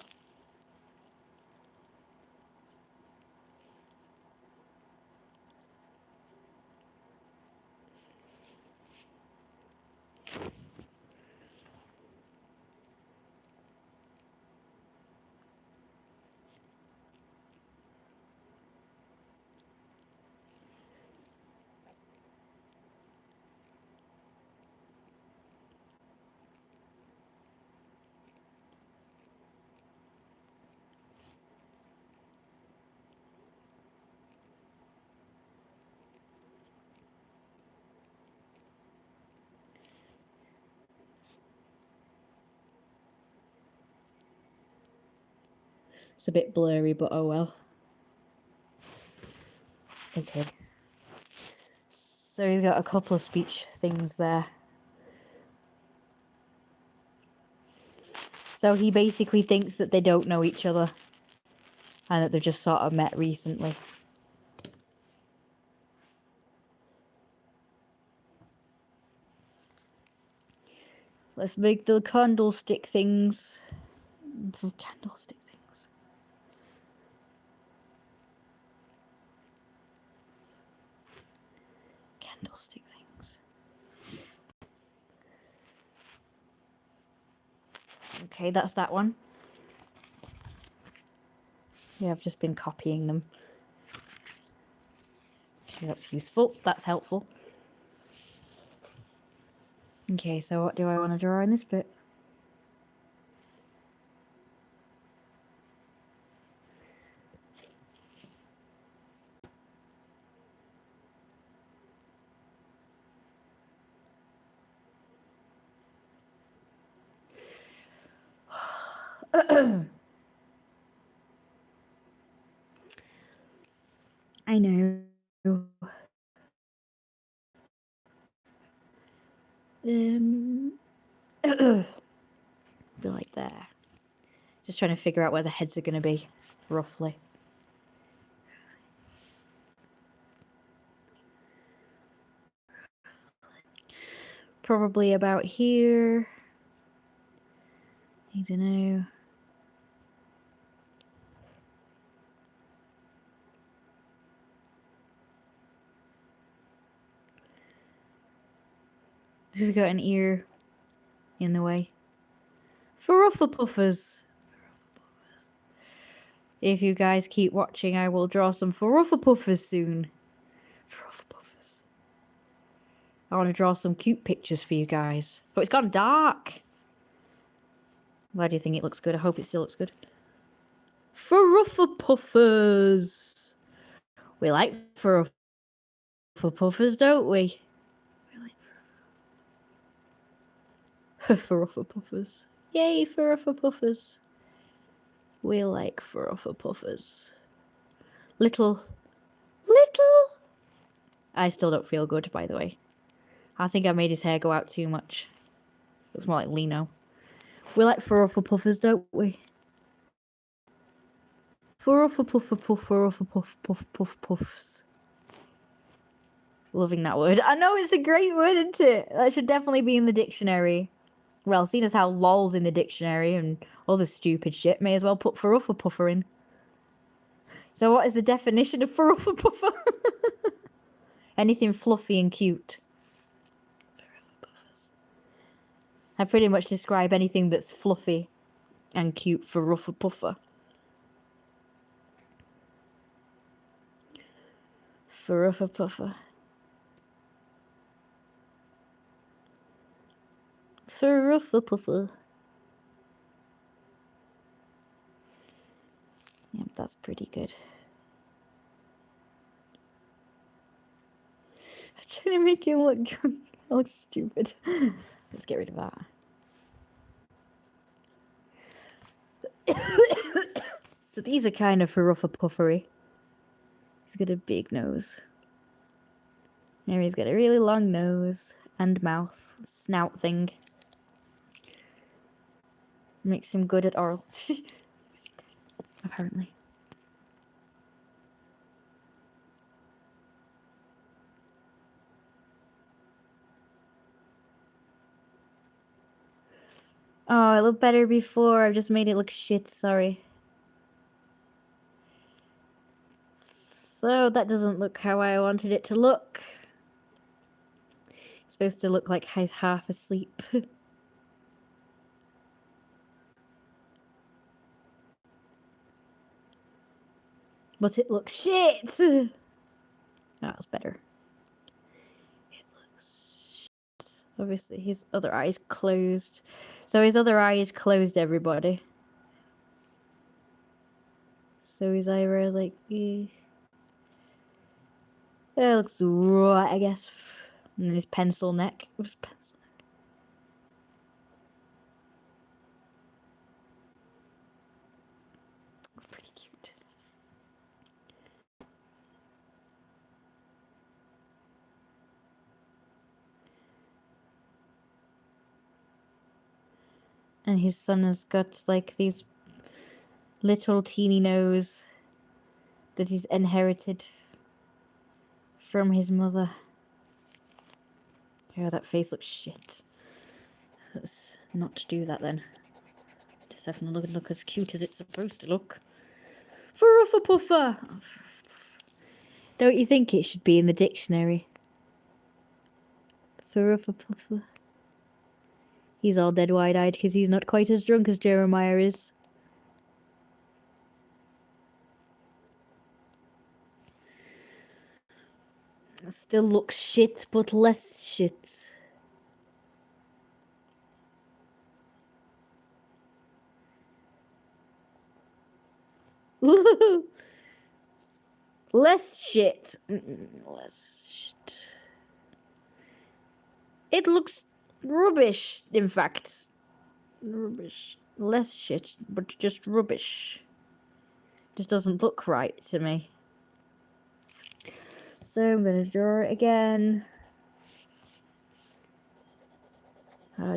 It's a bit blurry, but oh well. Okay. So he's got a couple of speech things there. So he basically thinks that they don't know each other and that they've just sort of met recently. Let's make the candlestick things. The candlestick things. Candlestick things. Okay, that's that one. Yeah, I've just been copying them. So that's useful. That's helpful. Okay, so what do I want to draw in this bit? I know. Be like there. Just trying to figure out where the heads are going to be, roughly. Probably about here. I don't know. This has got an ear in the way. Furuffapuffers. If you guys keep watching, I will draw some Furuffapuffers soon. Furuffapuffers. I want to draw some cute pictures for you guys. But it's gone dark. Why do you think it looks good? I hope it still looks good. Furuffapuffers. We like Furuffapuffers, don't we? Furuffapuffers. Yay, Furuffapuffers. We like Furuffapuffers. Little. I still don't feel good, by the way. I think I made his hair go out too much. Looks more like Lino. We like Furuffapuffers, don't we? Furuffapuffs. Loving that word. I know it's a great word, isn't it? That should definitely be in the dictionary. Well, seeing as how lol's in the dictionary and other stupid shit, may as well put Furuffapuffers in. So what is the definition of Furuffapuffers? Anything fluffy and cute. Furuffapuffers. I pretty much describe anything that's fluffy and cute for Furuffapuffers. Furuffapuffers. Furuffapuffers. Yep, that's pretty good. I'm trying to make him look drunk. That looks stupid. Let's get rid of that. So these are kind of Furuffapuffy. He's got a big nose. Here he's got a really long nose and mouth, snout thing. Makes him good at oral. Apparently. Oh, it looked better before. I've just made it look shit, sorry. So that doesn't look how I wanted it to look. It's supposed to look like he's half asleep. But it looks shit! That's better. It looks shit. Obviously, his other eye's closed. So his other eye is closed, everybody. So his eyebrows like... That looks right, I guess. And then his pencil neck. His pencil neck. Looks pretty cute. And his son has got like these little teeny nose that he's inherited from his mother. Oh, that face looks shit. Let's not do that then. Just have to look as cute as it's supposed to look. Furuffapuffers! Don't you think it should be in the dictionary? Furuffapuffers. He's all dead wide-eyed because he's not quite as drunk as Jeremiah is. Still looks shit, but less shit. Less shit. Less shit. It looks rubbish, in fact. Rubbish. Less shit, but just rubbish. Just doesn't look right to me. So I'm gonna draw it again.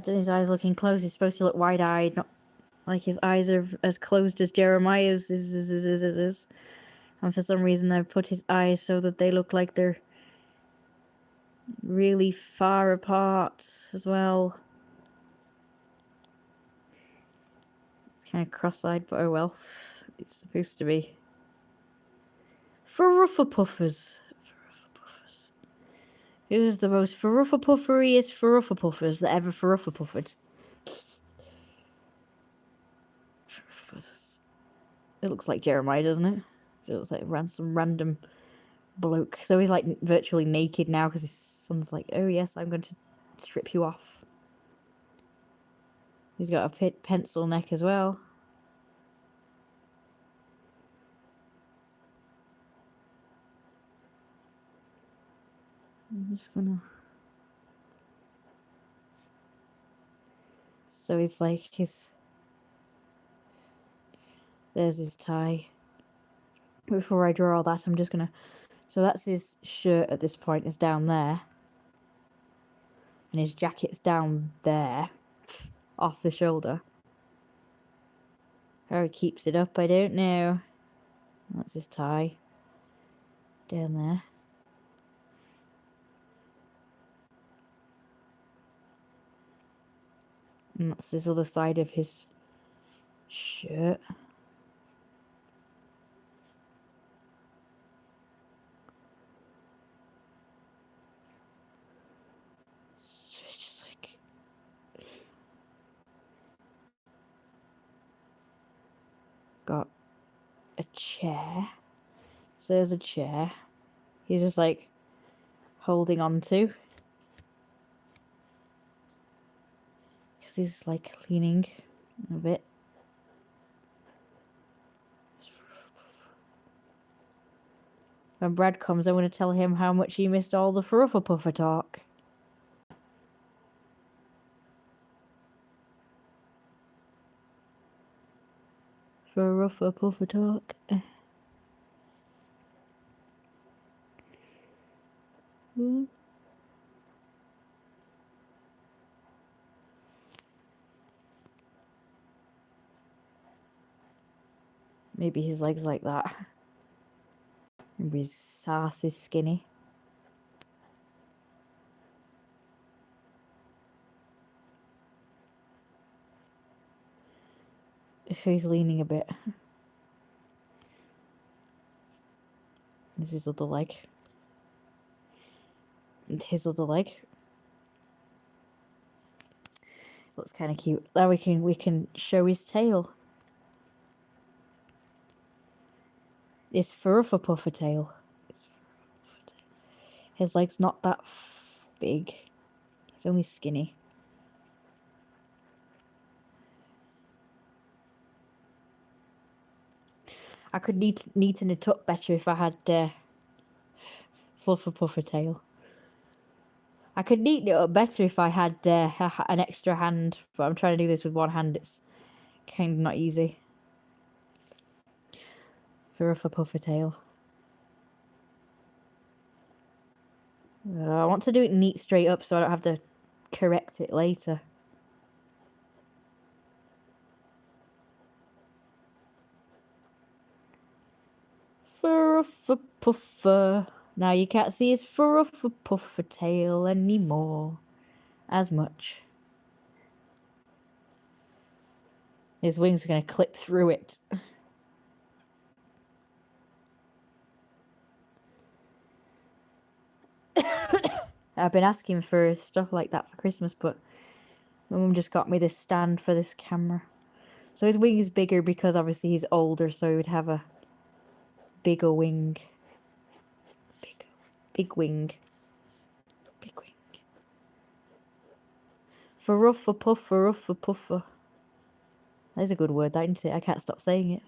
His eyes looking closed. He's supposed to look wide-eyed, not like his eyes are as closed as Jeremiah's is. And for some reason I've put his eyes so that they look like they're really far apart as well. It's kind of cross-eyed, but oh well. It's supposed to be. Furuffapuffers. Furuffapuffers. Who's the most Furuffapufferiest Furuffapuffers that ever Furuffapuffed? It looks like Jeremiah, doesn't it? It looks like some random bloke. So he's like virtually naked now because his son's like, oh yes, I'm going to strip you off. He's got a pencil neck as well. I'm just gonna... So he's like there's his tie. Before I draw all that, I'm just gonna... So that's his shirt at this point, is down there. And his jacket's down there, off the shoulder. How he keeps it up, I don't know. That's his tie. Down there. And that's his other side of his shirt. So it's just like... Got a chair. So there's a chair. He's just like holding on to. Because he's like leaning a bit. When Brad comes, I'm going to tell him how much he missed all the Fruffer Puffer talk. Fruffer Puffer talk. Maybe his legs like that. Maybe his ass is skinny. If he's leaning a bit. This is his other leg. And his other leg. Looks kind of cute. Now we can show his tail. His Fruffer Puffer tail. His leg's not that big. He's only skinny. I could neaten it up better if I had Fluffer Puffer tail. I could neaten it up better if I had an extra hand, but I'm trying to do this with one hand. It's kind of not easy. Fluffer Puffer tail. I want to do it neat straight up so I don't have to correct it later. Fluffer Puffer. Now you can't see his Fluffer Puffer tail anymore. As much. His wings are going to clip through it. I've been asking for stuff like that for Christmas, but my mum just got me this stand for this camera. So his wing is bigger because obviously he's older, so he would have a bigger wing. Big wing. Big wing. Fruffer Puffer, Fruffer Puffer. That's a good word, that isn't it? I can't stop saying it.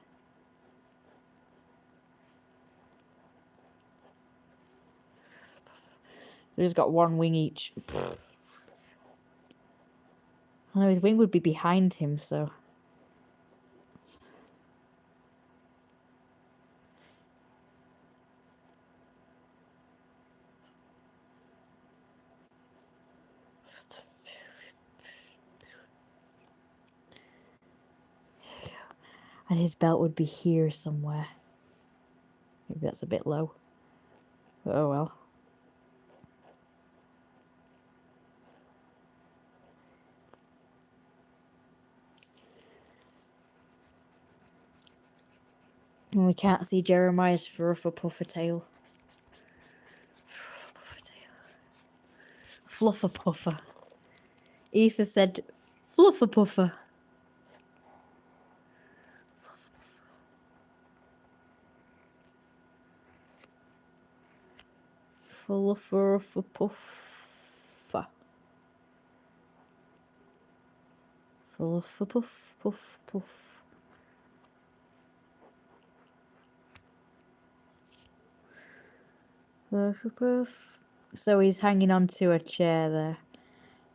So he's got one wing each. I know his wing would be behind him, so... And his belt would be here somewhere. Maybe that's a bit low. Oh well. And we can't see Jeremiah's Fluffer Puffer tail. Fluffer Puffer tail. Fluffer Puffer. Issa said Fluffer Puffer. Fluffer puffer. Fluffer puff puff puff. Fluffer puff. So he's hanging onto a chair there,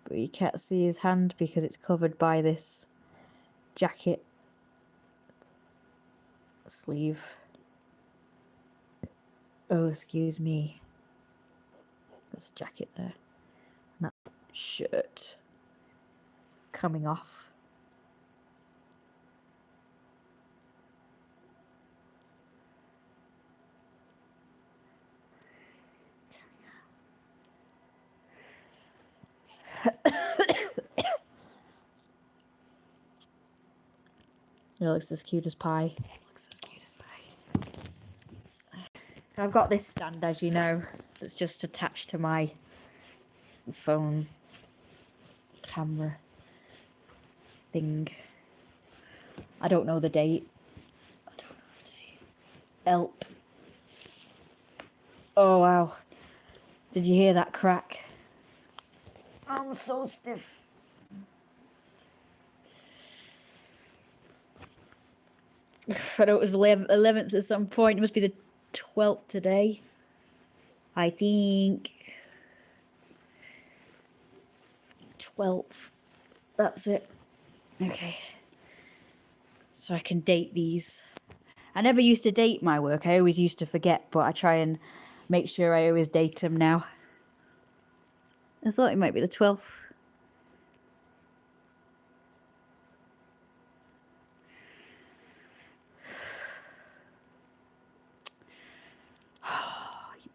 but you can't see his hand because it's covered by this jacket sleeve. Oh, excuse me. There's a jacket there. And that shirt coming off. It looks as cute as pie. Looks as cute as pie. I've got this stand, as you know, that's just attached to my phone camera thing. I don't know the date. Help. Oh wow. Did you hear that crack? I'm so stiff. I know it was 11th at some point. It must be the 12th today. I think. 12th. That's it. Okay. So I can date these. I never used to date my work. I always used to forget, but I try and make sure I always date them now. I thought it might be the 12th.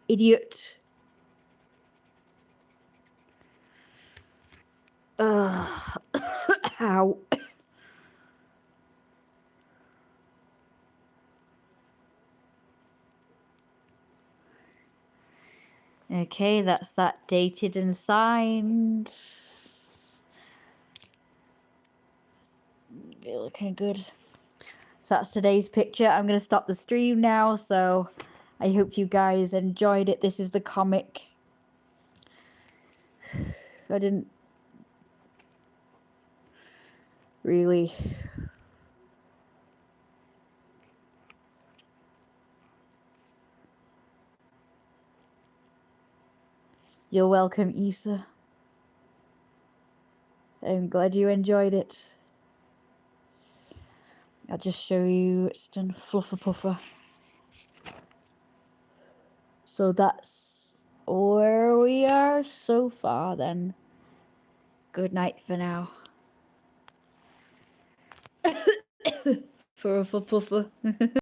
Idiot. Ugh. Ow. Okay, that's that dated and signed. You're looking good. So that's today's picture. I'm going to stop the stream now, so I hope you guys enjoyed it. This is the comic. I didn't really... You're welcome, Issa. I'm glad you enjoyed it. I'll just show you it's done fluffer puffer. So that's where we are so far then. Good night for now. For a puffer.